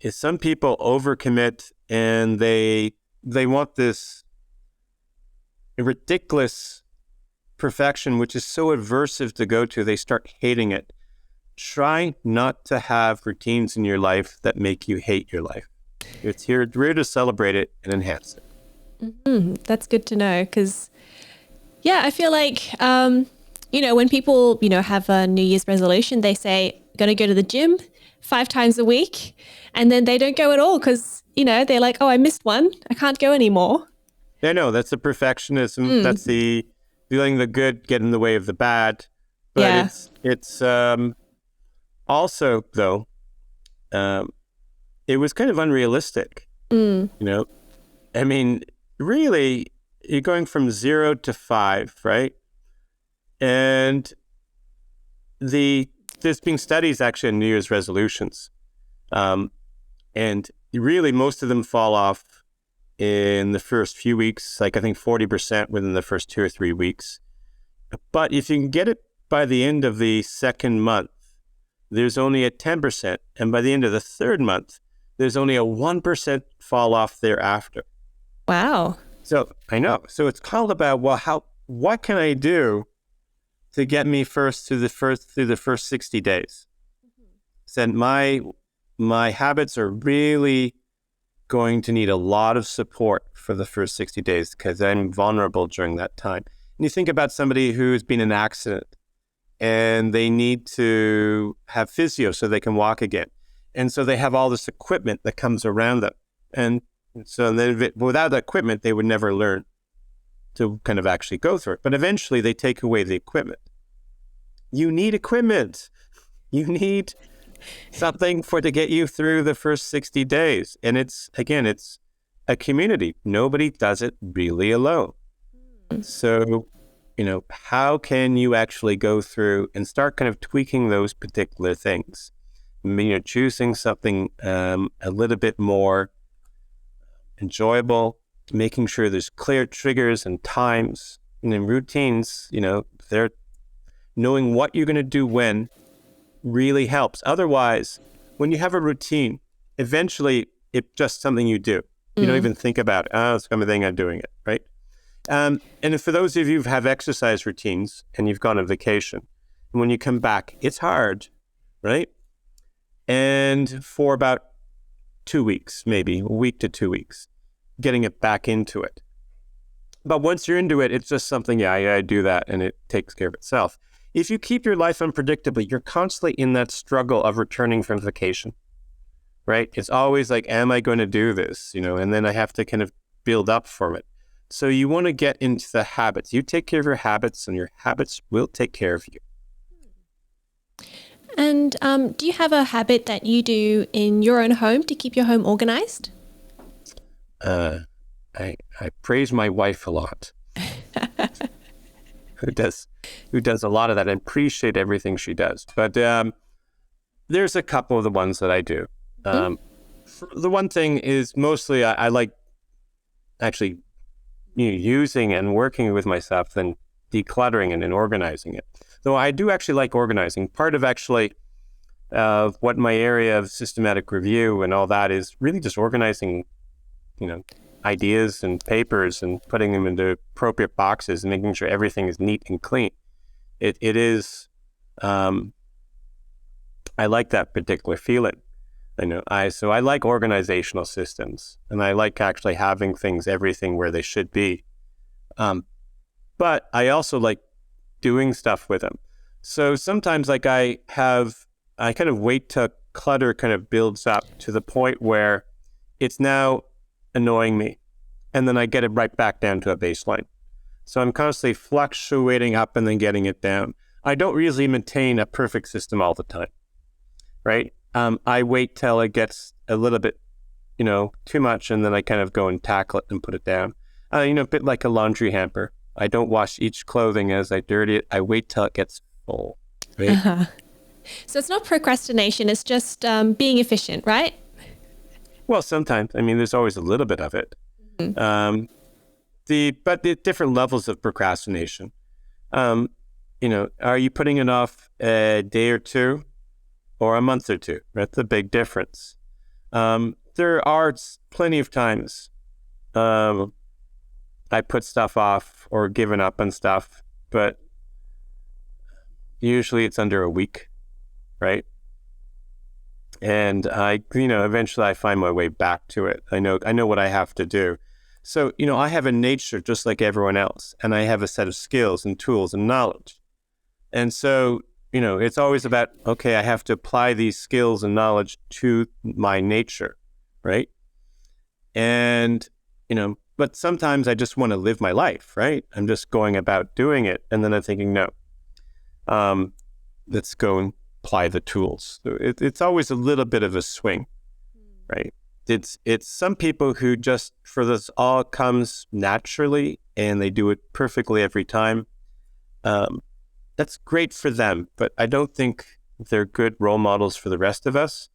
Is some people overcommit and they want this ridiculous perfection, which is so aversive to go to, they start hating it. Try not to have routines in your life that make you hate your life. We're here to celebrate it and enhance it. Mm-hmm. That's good to know, because, I feel like, when people, have a New Year's resolution, they say, going to go to the gym 5 times a week, and then they don't go at all because, they're like, oh, I missed one. I can't go anymore. I know, that's the perfectionism. That's the feeling the good get in the way of the bad. But it's also, though, it was kind of unrealistic. I mean, really, you're going from 0 to 5, right? And there's been studies actually on New Year's resolutions. And really, most of them fall off in the first few weeks, like I think 40% within the first 2 or 3 weeks. But if you can get it by the end of the second month, there's only a 10%. And by the end of the third month, there's only a 1% fall off thereafter. Wow. So I know. So it's called about, well, what can I do to get me through the first 60 days? Said my my habits are really going to need a lot of support for the first 60 days because I'm vulnerable during that time. And you think about somebody who's been in an accident and they need to have physio so they can walk again. And so they have all this equipment that comes around them. And so then without that equipment, they would never learn to kind of actually go through it. But eventually they take away the equipment. You need equipment. You need something to get you through the first 60 days. And it's a community. Nobody does it really alone. So, how can you actually go through and start kind of tweaking those particular things? Choosing something a little bit more enjoyable, making sure there's clear triggers and times, and then routines, they're knowing what you're going to do when really helps. Otherwise, when you have a routine, eventually it's just something you do. You don't even think about it. Oh, it's the thing I'm doing it, right? And for those of you who have exercise routines and you've gone on vacation, and when you come back, it's hard, right? And for about 2 weeks, maybe a week to 2 weeks, getting it back into it. But once you're into it, it's just something, I do that, and it takes care of itself. If you keep your life unpredictable, you're constantly in that struggle of returning from vacation, right? It's always like, am I going to do this? And then I have to kind of build up from it. So you want to get into the habits. You take care of your habits, and your habits will take care of you. And do you have a habit that you do in your own home to keep your home organized? I praise my wife a lot, who does a lot of that, and appreciate everything she does. But there's a couple of the ones that I do. The one thing is mostly I like actually using and working with myself than decluttering and organizing it. Though I do actually like organizing. Part of actually what my area of systematic review and all that is really just organizing, ideas and papers and putting them into appropriate boxes and making sure everything is neat and clean. It is, I like that particular feeling. So I like organizational systems, and I like actually having everything where they should be. But I also like doing stuff with them. So sometimes I kind of wait till clutter kind of builds up to the point where it's now annoying me. And then I get it right back down to a baseline. So I'm constantly fluctuating up and then getting it down. I don't really maintain a perfect system all the time, right? I wait till it gets a little bit, too much, and then I kind of go and tackle it and put it down. A bit like a laundry hamper. I don't wash each clothing as I dirty it. I wait till it gets full, right? Uh-huh. So it's not procrastination, it's just being efficient, right? Well, sometimes. There's always a little bit of it. But the different levels of procrastination. Are you putting it off a day or two or a month or two? That's a big difference. There are plenty of times I put stuff off or given up on stuff, but usually it's under a week, right? And eventually I find my way back to it. I know what I have to do. So, I have a nature just like everyone else, and I have a set of skills and tools and knowledge. And so, it's always about, okay, I have to apply these skills and knowledge to my nature, right? And, but sometimes I just want to live my life, right? I'm just going about doing it. And then I'm thinking, no, let's go and apply the tools. It's always a little bit of a swing, right? It's some people who just, for this all comes naturally and they do it perfectly every time. That's great for them, but I don't think they're good role models for the rest of us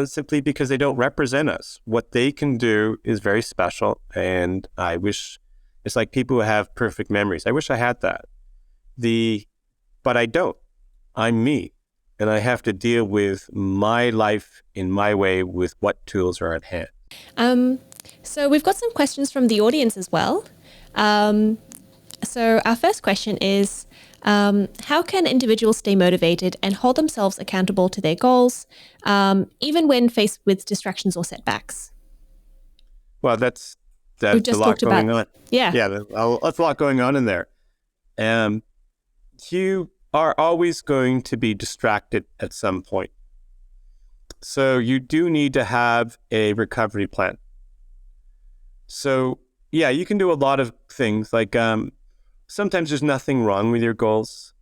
simply because they don't represent us. What they can do is very special, and I wish, it's like people who have perfect memories. I wish I had that. But I don't. I'm me. And I have to deal with my life in my way with what tools are at hand. So we've got some questions from the audience as well. So our first question is, How can individuals stay motivated and hold themselves accountable to their goals, even when faced with distractions or setbacks? Well, We've that's a just lot talked about, going on. yeah. Yeah, that's a lot going on in there. You are always going to be distracted at some point. So you do need to have a recovery plan. So yeah, you can do a lot of things. Like sometimes there's nothing wrong with your goals.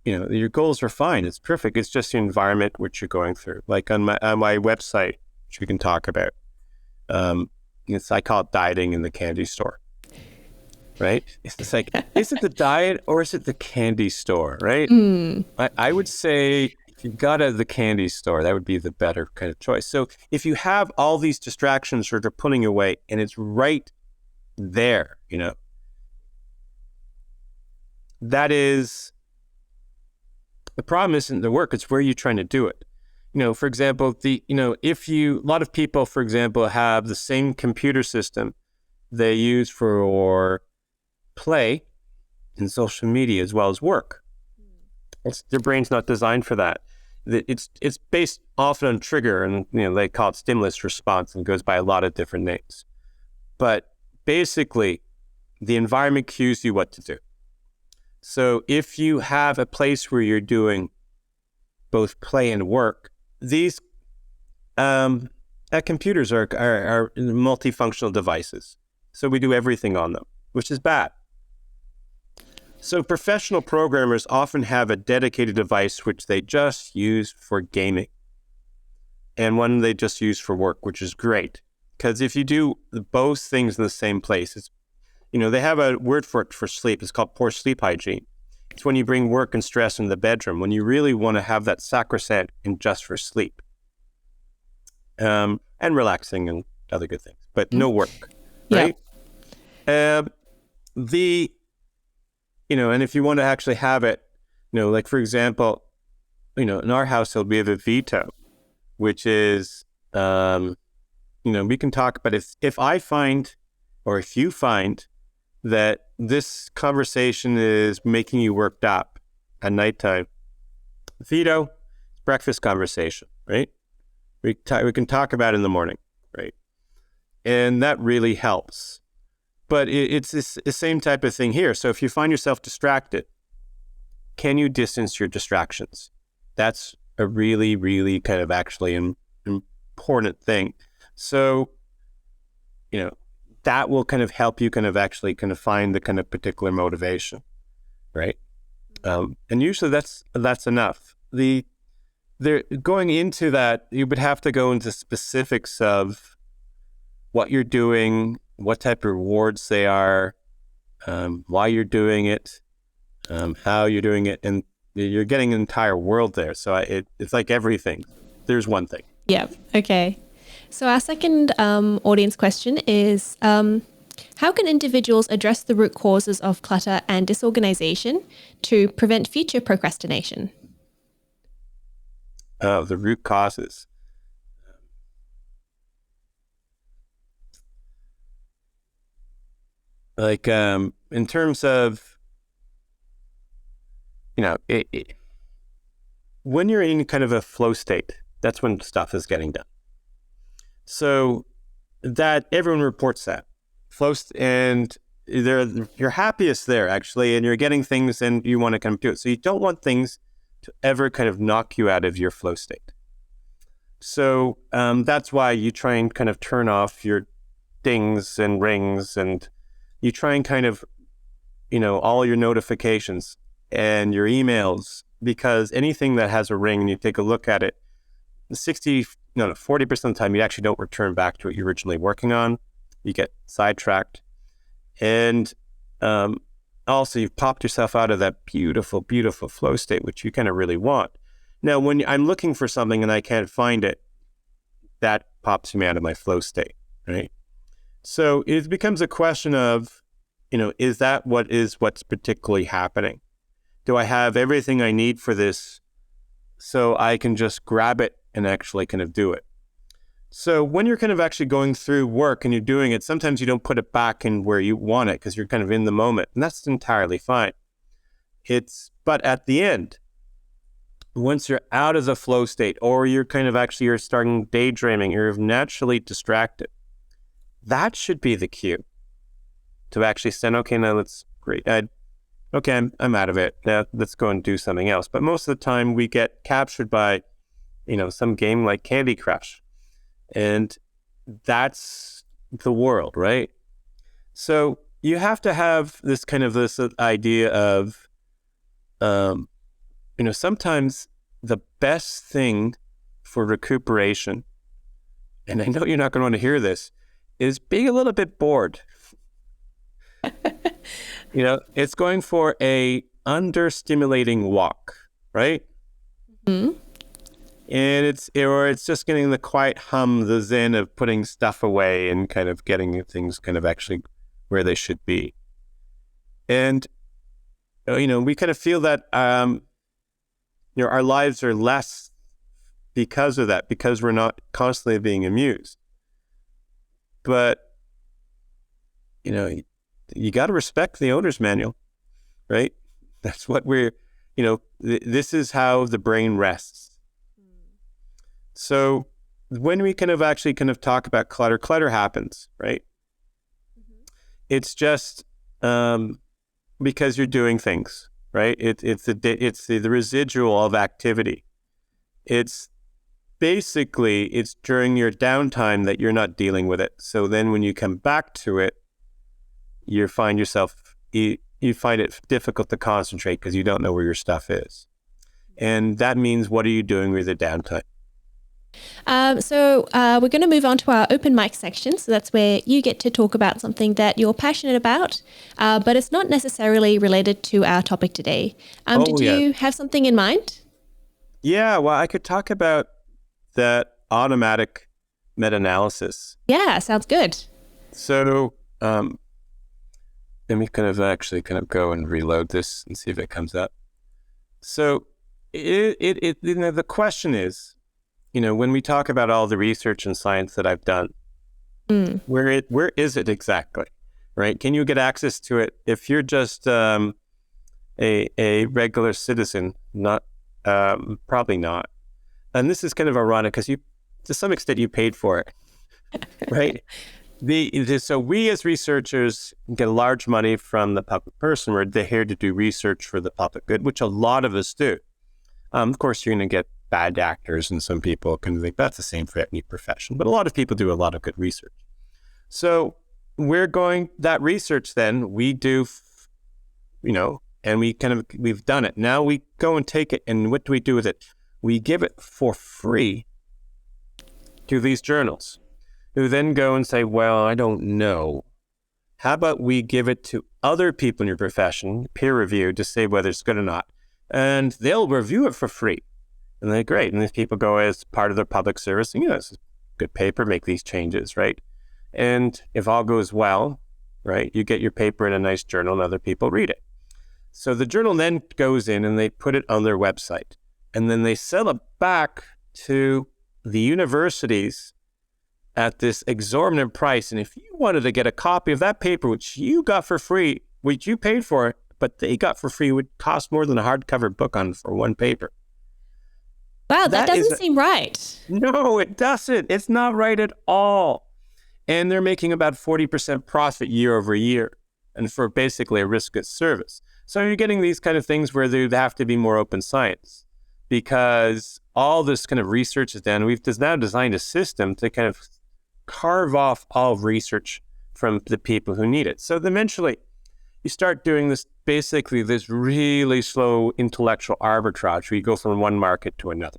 Your goals are fine. It's perfect. It's just the environment which you're going through. Like on my website, which we can talk about. I call it dieting in the candy store. Right? It's like, is it the diet or is it the candy store? Right? I would say if you got out of the candy store, that would be the better kind of choice. So if you have all these distractions that are pulling you away and it's right there, that is, the problem isn't the work, it's where you're trying to do it. For example, a lot of people, for example, have the same computer system they use for play and social media as well as work. Their brain's not designed for that. It's based often on trigger, and they call it stimulus response, and it goes by a lot of different names. But basically, the environment cues you what to do. So if you have a place where you're doing both play and work, these computers are multifunctional devices. So we do everything on them, which is bad. So professional programmers often have a dedicated device which they just use for gaming, and one they just use for work, which is great. Because if you do both things in the same place, they have a word for it for sleep. It's called poor sleep hygiene. It's when you bring work and stress in the bedroom, when you really want to have that sacrosanct and just for sleep. And relaxing and other good things, but no work, right? Yeah. And if you want to actually have it, like for example, in our household, we have a veto, which is, we can talk about if I find, or if you find that this conversation is making you worked up at nighttime, veto, breakfast conversation, right? We can talk about it in the morning, right? And that really helps. But it's the same type of thing here. So if you find yourself distracted, can you distance your distractions? That's a really, really kind of actually important thing. So, that will kind of help you kind of actually kind of find the kind of particular motivation, right? And usually that's enough. Going into that, you would have to go into specifics of what you're doing, what type of rewards they are, why you're doing it, how you're doing it, and you're getting an entire world there. So it's like everything. There's one thing. Yeah. Okay. So our second audience question is, how can individuals address the root causes of clutter and disorganization to prevent future procrastination? The root causes. Like in terms of, when you're in kind of a flow state, that's when stuff is getting done. So that everyone reports that and you're happiest there actually, and you're getting things and you want to kind of do it. So you don't want things to ever kind of knock you out of your flow state. So that's why you try and kind of turn off your dings and rings, and you try and kind of, all your notifications and your emails, because anything that has a ring and you take a look at it, 40% of the time you actually don't return back to what you're originally working on. You get sidetracked. And also you've popped yourself out of that beautiful, beautiful flow state, which you kind of really want. Now, when I'm looking for something and I can't find it, that pops me out of my flow state, right? So it becomes a question of, is that what's particularly happening? Do I have everything I need for this so I can just grab it and actually kind of do it? So when you're kind of actually going through work and you're doing it, sometimes you don't put it back in where you want it because you're kind of in the moment, and that's entirely fine. But at the end, once you're out of the flow state, or you're you're starting daydreaming, you're naturally distracted, that should be the cue to actually say, okay, now I'm out of it. Now let's go and do something else. But most of the time we get captured by, some game like Candy Crush. And that's the world, right? So you have to have this idea of, sometimes the best thing for recuperation, and I know you're not going to want to hear this, is being a little bit bored. It's going for a understimulating walk, right? Mm-hmm. And it's just getting the quiet hum, the zen of putting stuff away and kind of getting things actually where they should be. And, we kind of feel that, our lives are less because of that, because we're not constantly being amused. But, you got to respect the owner's manual, right? That's what this is how the brain rests. So when we actually talk about clutter happens, right? Mm-hmm. It's just because you're doing things, right? It's the residual of activity. It's during your downtime that you're not dealing with it. So then when you come back to it, you find it difficult to concentrate because you don't know where your stuff is. And that means, what are you doing with the downtime? So we're going to move on to our open mic section. So that's where you get to talk about something that you're passionate about, but it's not necessarily related to our topic today. Did you have something in mind? Yeah, well, I could talk about that automatic meta-analysis. Yeah, sounds good. So let me actually go and reload this and see if it comes up. So the question is, when we talk about all the research and science that I've done, where is it exactly, right? Can you get access to it if you're just a regular citizen? Not, probably not. And this is kind of ironic because to some extent, you paid for it, right? So we as researchers get large money from the public person. We're here to do research for the public good, which a lot of us do. Of course, you're going to get bad actors, and some people can think that's the same for any profession. But a lot of people do a lot of good research. So that research then we do, and we've done it. Now we go and take it, and what do we do with it? We give it for free to these journals, who then go and say, well, I don't know. How about we give it to other people in your profession, peer review, to say whether it's good or not. And they'll review it for free. And they're great. And these people go as part of their public service, and, it's a good paper, make these changes, right? And if all goes well, right, you get your paper in a nice journal and other people read it. So the journal then goes in and they put it on their website. And then they sell it back to the universities at this exorbitant price. And if you wanted to get a copy of that paper, which you got for free, which you paid for, but they got for free, would cost more than a hardcover book for one paper. Wow, that doesn't seem right. No, it doesn't. It's not right at all. And they're making about 40% profit year over year, and for basically a riskless service. So you're getting these kind of things where there have to be more open science, because all this kind of research is done. We've now designed a system to kind of carve off all research from the people who need it. So eventually you start doing this really slow intellectual arbitrage where you go from one market to another.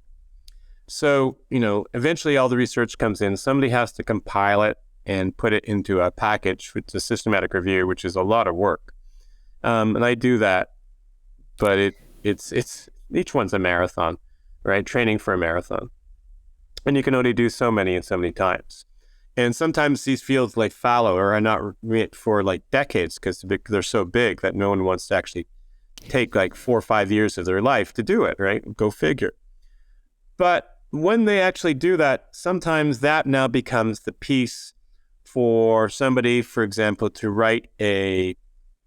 So, eventually all the research comes in, somebody has to compile it and put it into a package, which is a systematic review, which is a lot of work. And I do that, but it's each one's a marathon, right? Training for a marathon. And you can only do so many and so many times. And sometimes these fields fallow or are not meant for decades because they're so big that no one wants to actually take 4 or 5 years of their life to do it, right? Go figure. But when they actually do that, sometimes that now becomes the piece for somebody, for example, to write a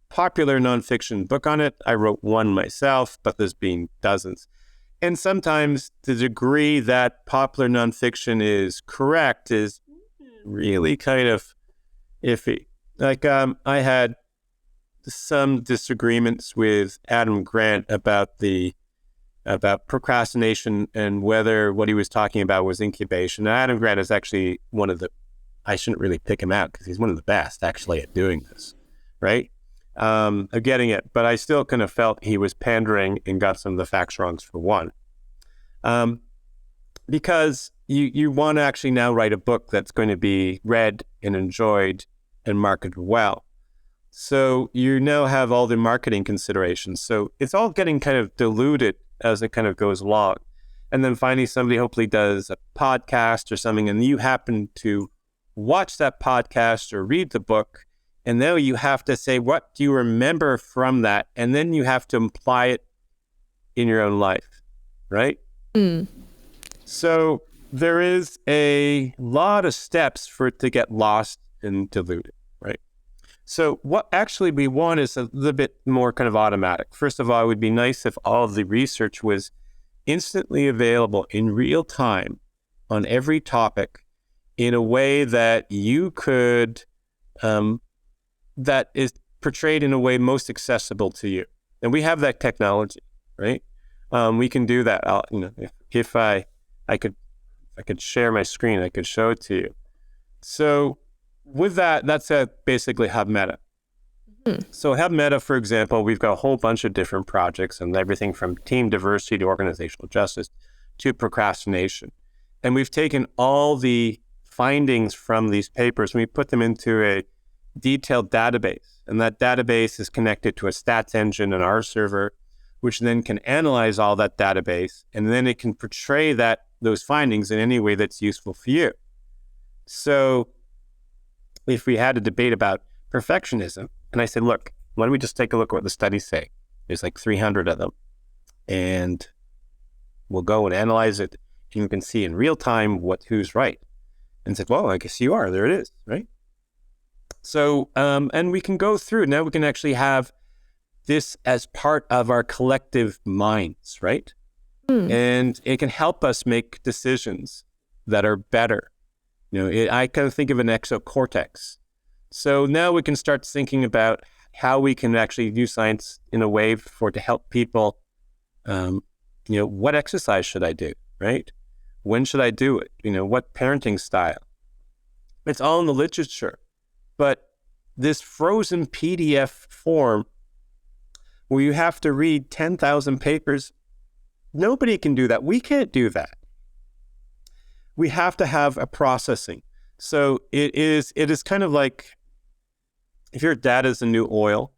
popular nonfiction book on it. I wrote one myself, but there's been dozens. And sometimes the degree that popular nonfiction is correct is really kind of iffy. Like I had some disagreements with Adam Grant about procrastination and whether what he was talking about was incubation. Now, Adam Grant is actually I shouldn't really pick him out because he's one of the best actually at doing this, right? Of getting it, but I still kind of felt he was pandering and got some of the facts wrong for one. Because you want to actually now write a book that's going to be read and enjoyed and marketed well. So you now have all the marketing considerations. So it's all getting kind of diluted as it kind of goes along. And then finally, somebody hopefully does a podcast or something, and you happen to watch that podcast or read the book, and now you have to say, what do you remember from that? And then you have to apply it in your own life, right? So there is a lot of steps for it to get lost and diluted, right? So what actually we want is a little bit more kind of automatic. First of all, it would be nice if all of the research was instantly available in real time on every topic in a way that you could, that is portrayed in a way most accessible to you. And we have that technology, right? We can do that. If I could share my screen, I could show it to you. So with that, that's basically Hub Meta. So Hub Meta, for example, we've got a whole bunch of different projects and everything from team diversity to organizational justice to procrastination. And we've taken all the findings from these papers and we put them into a detailed database. And that database is connected to a stats engine in our server, which then can analyze all that database. And then it can portray those findings in any way that's useful for you. So if we had a debate about perfectionism, and I said, look, why don't we just take a look at what the studies say? There's like 300 of them. And we'll go and analyze it. And you can see in real time who's right. And said, well, I guess you are. There it is, right? So, and we can go through. Now we can actually have this as part of our collective minds, right? And it can help us make decisions that are better. I kind of think of an exocortex. So now we can start thinking about how we can actually use science in a way to help people. What exercise should I do, right? When should I do it? What parenting style? It's all in the literature. But this frozen PDF form where you have to read 10,000 papers, nobody can do that. We can't do that. We have to have a processing. So it is kind of like if your data is a new oil,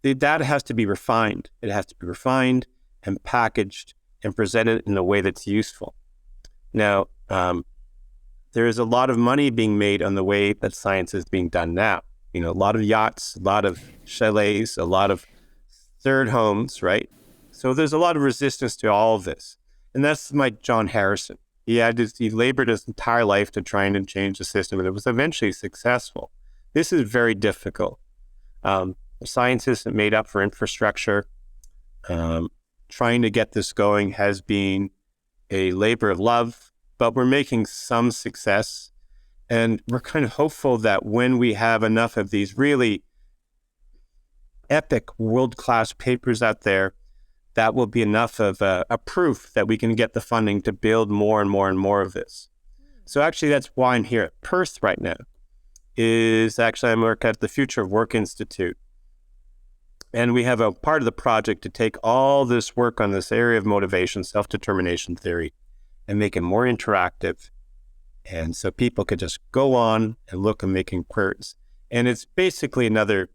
the data has to be refined. It has to be refined and packaged and presented in a way that's useful. Now, there is a lot of money being made on the way that science is being done now. A lot of yachts, a lot of chalets, a lot of third homes, right? So there's a lot of resistance to all of this. And that's like John Harrison. He labored his entire life to try and change the system, and it was eventually successful. This is very difficult. Science isn't made up for infrastructure. Trying to get this going has been a labor of love, but we're making some success. And we're kind of hopeful that when we have enough of these really epic world-class papers out there, that will be enough of a proof that we can get the funding to build more and more and more of this. So actually, that's why I'm here at Perth right now, I'm working at the Future of Work Institute. And we have a part of the project to take all this work on this area of motivation, self-determination theory, and make it more interactive. And so people could just go on and look and make inquiries. And it's basically another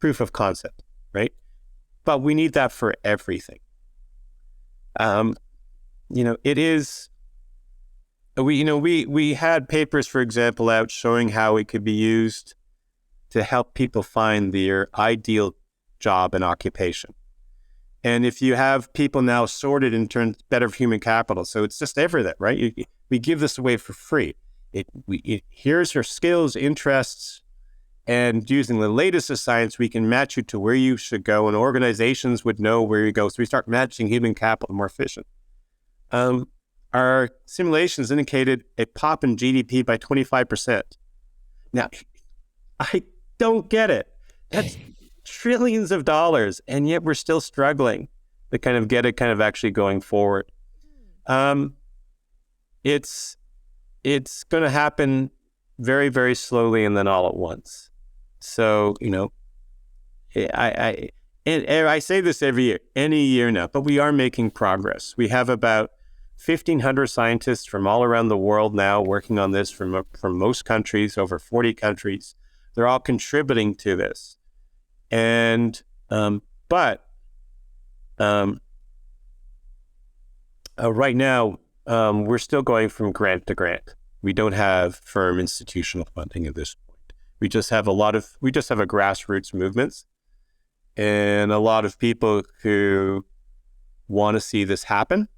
proof of concept, right? But we need that for everything. It is, we had papers, for example, out showing how it could be used to help people find their ideal job and occupation. And if you have people now sorted in terms better of human capital, so it's just everything, right? We give this away for free. Here's your skills, interests, And using the latest of science, we can match you to where you should go, and organizations would know where you go. So we start matching human capital more efficient. Our simulations indicated a pop in GDP by 25%. Now, I don't get it. That's trillions of dollars, and yet we're still struggling to kind of get it kind of actually going forward. It's going to happen very, very slowly and then all at once. So, I say this any year now, but we are making progress. We have about 1,500 scientists from all around the world now working on this from most countries, over 40 countries. They're all contributing to this. And, right now, we're still going from grant to grant. We don't have firm institutional funding at this point. We just have a grassroots movements and a lot of people who want to see this happen.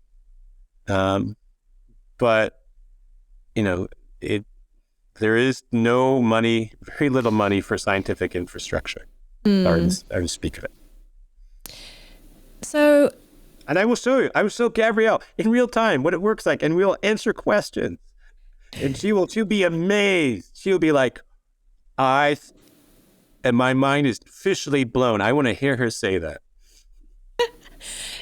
But there is no money, very little money for scientific infrastructure. I will speak of it. So, and I will show you. I will show Gabrielle in real time what it works like, and we'll answer questions. And she'll be amazed. She'll be like, and my mind is officially blown. I want to hear her say that.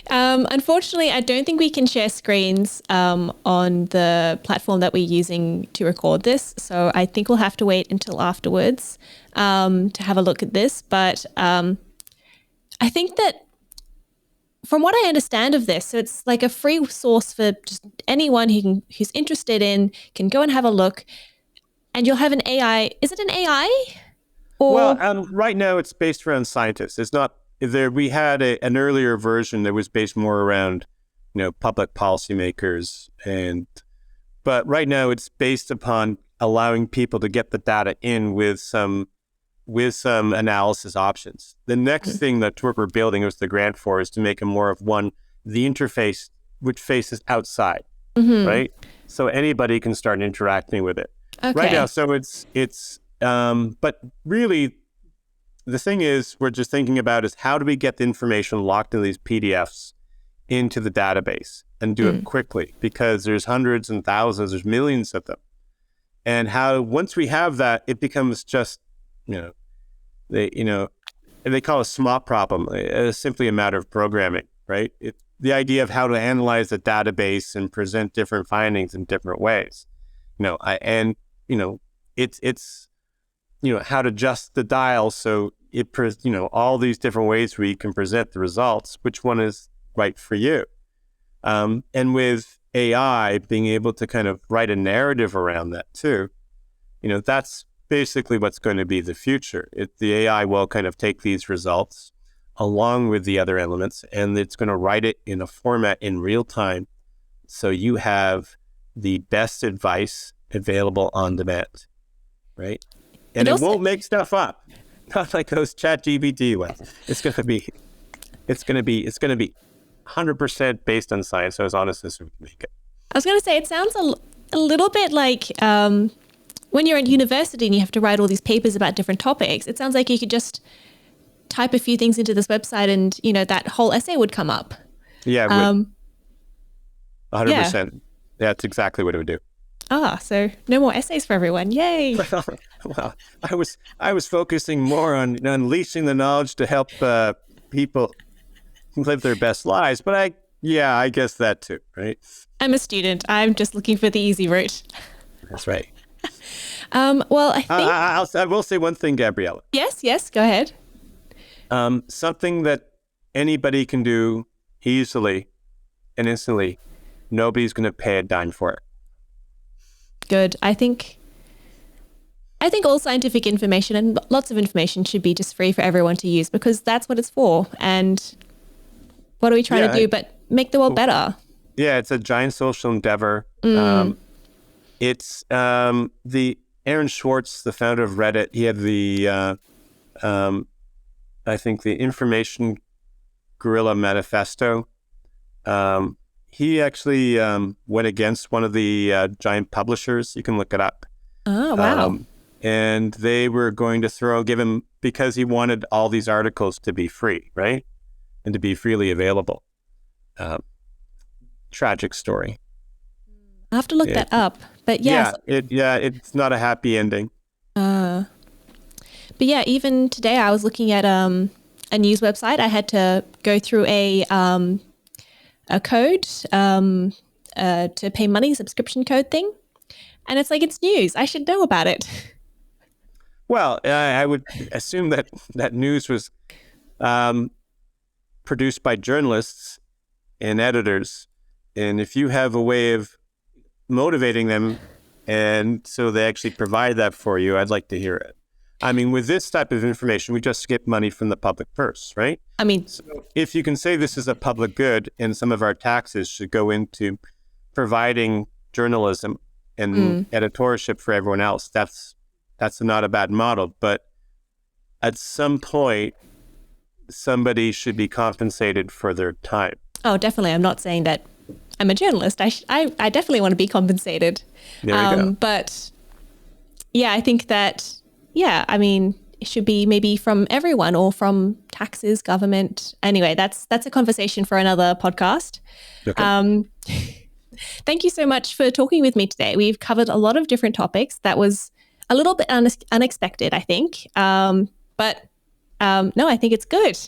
Unfortunately, I don't think we can share screens on the platform that we're using to record this. So I think we'll have to wait until afterwards to have a look at this. But I think that from what I understand of this, so it's like a free source for just anyone who's interested can go and have a look. And you'll have an AI. Is it an AI? Well, right now it's based around scientists. It's not there. We had an earlier version that was based more around, public policymakers, but right now it's based upon allowing people to get the data in with some analysis options. The next thing that we're building was the grant for is to make it more of the interface which faces outside, right? So anybody can start interacting with it. Okay. Right now, so it's but really, the thing is, we're just thinking about is how do we get the information locked in these PDFs into the database and do it quickly, because there's hundreds and thousands, there's millions of them. And once we have that, it becomes just, they call it a SMOP problem. It's simply a matter of programming, right? The idea of how to analyze a database and present different findings in different ways. It's how to adjust the dial so all these different ways where you can present the results, which one is right for you. And with AI being able to kind of write a narrative around that too, that's basically what's going to be the future. The AI will kind of take these results along with the other elements, and it's going to write it in a format in real time. So you have the best advice available on demand, right? And it won't make stuff up. Not like those ChatGPT ones. It's going to be 100% based on science. So as honest as we can make it. I was going to say, it sounds a little bit like when you're in university and you have to write all these papers about different topics. It sounds like you could just type a few things into this website and, that whole essay would come up. Yeah, 100%. Yeah, that's exactly what it would do. So no more essays for everyone. Yay. Well, I was focusing more on unleashing the knowledge to help people live their best lives. But I guess that too, right? I'm a student. I'm just looking for the easy route. That's right. Well, I think... I will say one thing, Gabriella. Yes, go ahead. Something that anybody can do easily and instantly, nobody's going to pay a dime for it. Good. I think all scientific information and lots of information should be just free for everyone to use, because that's what it's for. And what are we trying to do but make the world better? Yeah, it's a giant social endeavor. It's the Aaron Swartz, the founder of Reddit. He had the I think the Information Guerrilla Manifesto. He actually went against one of the giant publishers. You can look it up. Oh, wow. and they were going to give him, because he wanted all these articles to be free, right? And to be freely available. Tragic story. I have to look that up. But yes. It's not a happy ending. But yeah, even today I was looking at a news website. I had to go through a code to pay money, subscription code thing. And it's like, it's news. I should know about it. Well, I would assume that news was produced by journalists and editors. And if you have a way of motivating them, and so they actually provide that for you, I'd like to hear it. I mean, with this type of information, we just get money from the public purse, right? I mean, so if you can say this is a public good and some of our taxes should go into providing journalism and editorship for everyone else, that's not a bad model. But at some point, somebody should be compensated for their time. Oh, definitely. I'm not saying that I'm a journalist. I definitely want to be compensated. There you go. But yeah, I think that, I mean, it should be maybe from everyone or from taxes, government. Anyway, that's a conversation for another podcast. Okay. Thank you so much for talking with me today. We've covered a lot of different topics. That was a little bit unexpected, I think. But no, I think it's good.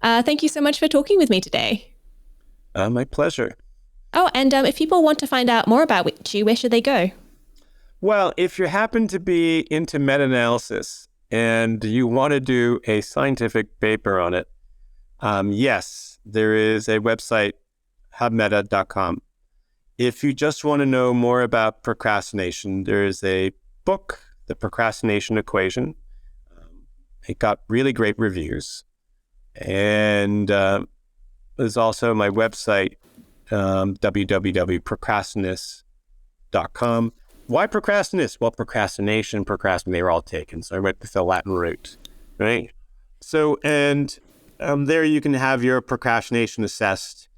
Thank you so much for talking with me today. My pleasure. Oh, and if people want to find out more about you, where should they go? Well, if you happen to be into meta-analysis and you want to do a scientific paper on it, yes, there is a website, hubmeta.com. If you just want to know more about procrastination, there is a book, The Procrastination Equation. It got really great reviews. And there's also my website, www.procrastinist.com. Why procrastinate? Well, procrastination, they were all taken. So I went with the Latin root, right? So, and there you can have your procrastination assessed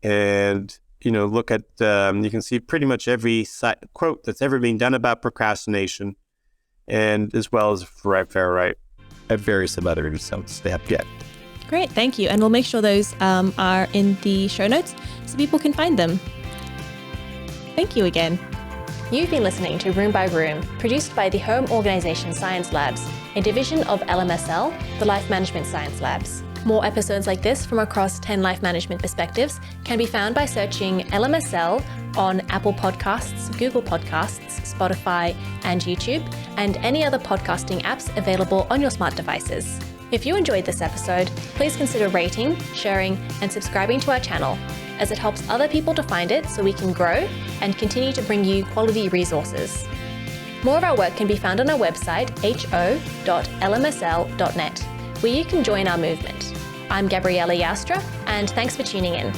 and, look at, you can see pretty much every quote that's ever been done about procrastination, and as well as various other results they have yet. Great, thank you. And we'll make sure those are in the show notes so people can find them. Thank you again. You've been listening to Room by Room, produced by the Home Organisation Science Labs, a division of LMSL, the Life Management Science Labs. More episodes like this from across 10 life management perspectives can be found by searching LMSL on Apple Podcasts, Google Podcasts, Spotify, and YouTube, and any other podcasting apps available on your smart devices. If you enjoyed this episode, please consider rating, sharing, and subscribing to our channel, as it helps other people to find it so we can grow and continue to bring you quality resources. More of our work can be found on our website, ho.lmsl.net, where you can join our movement. I'm Gabriella Joustra, and thanks for tuning in.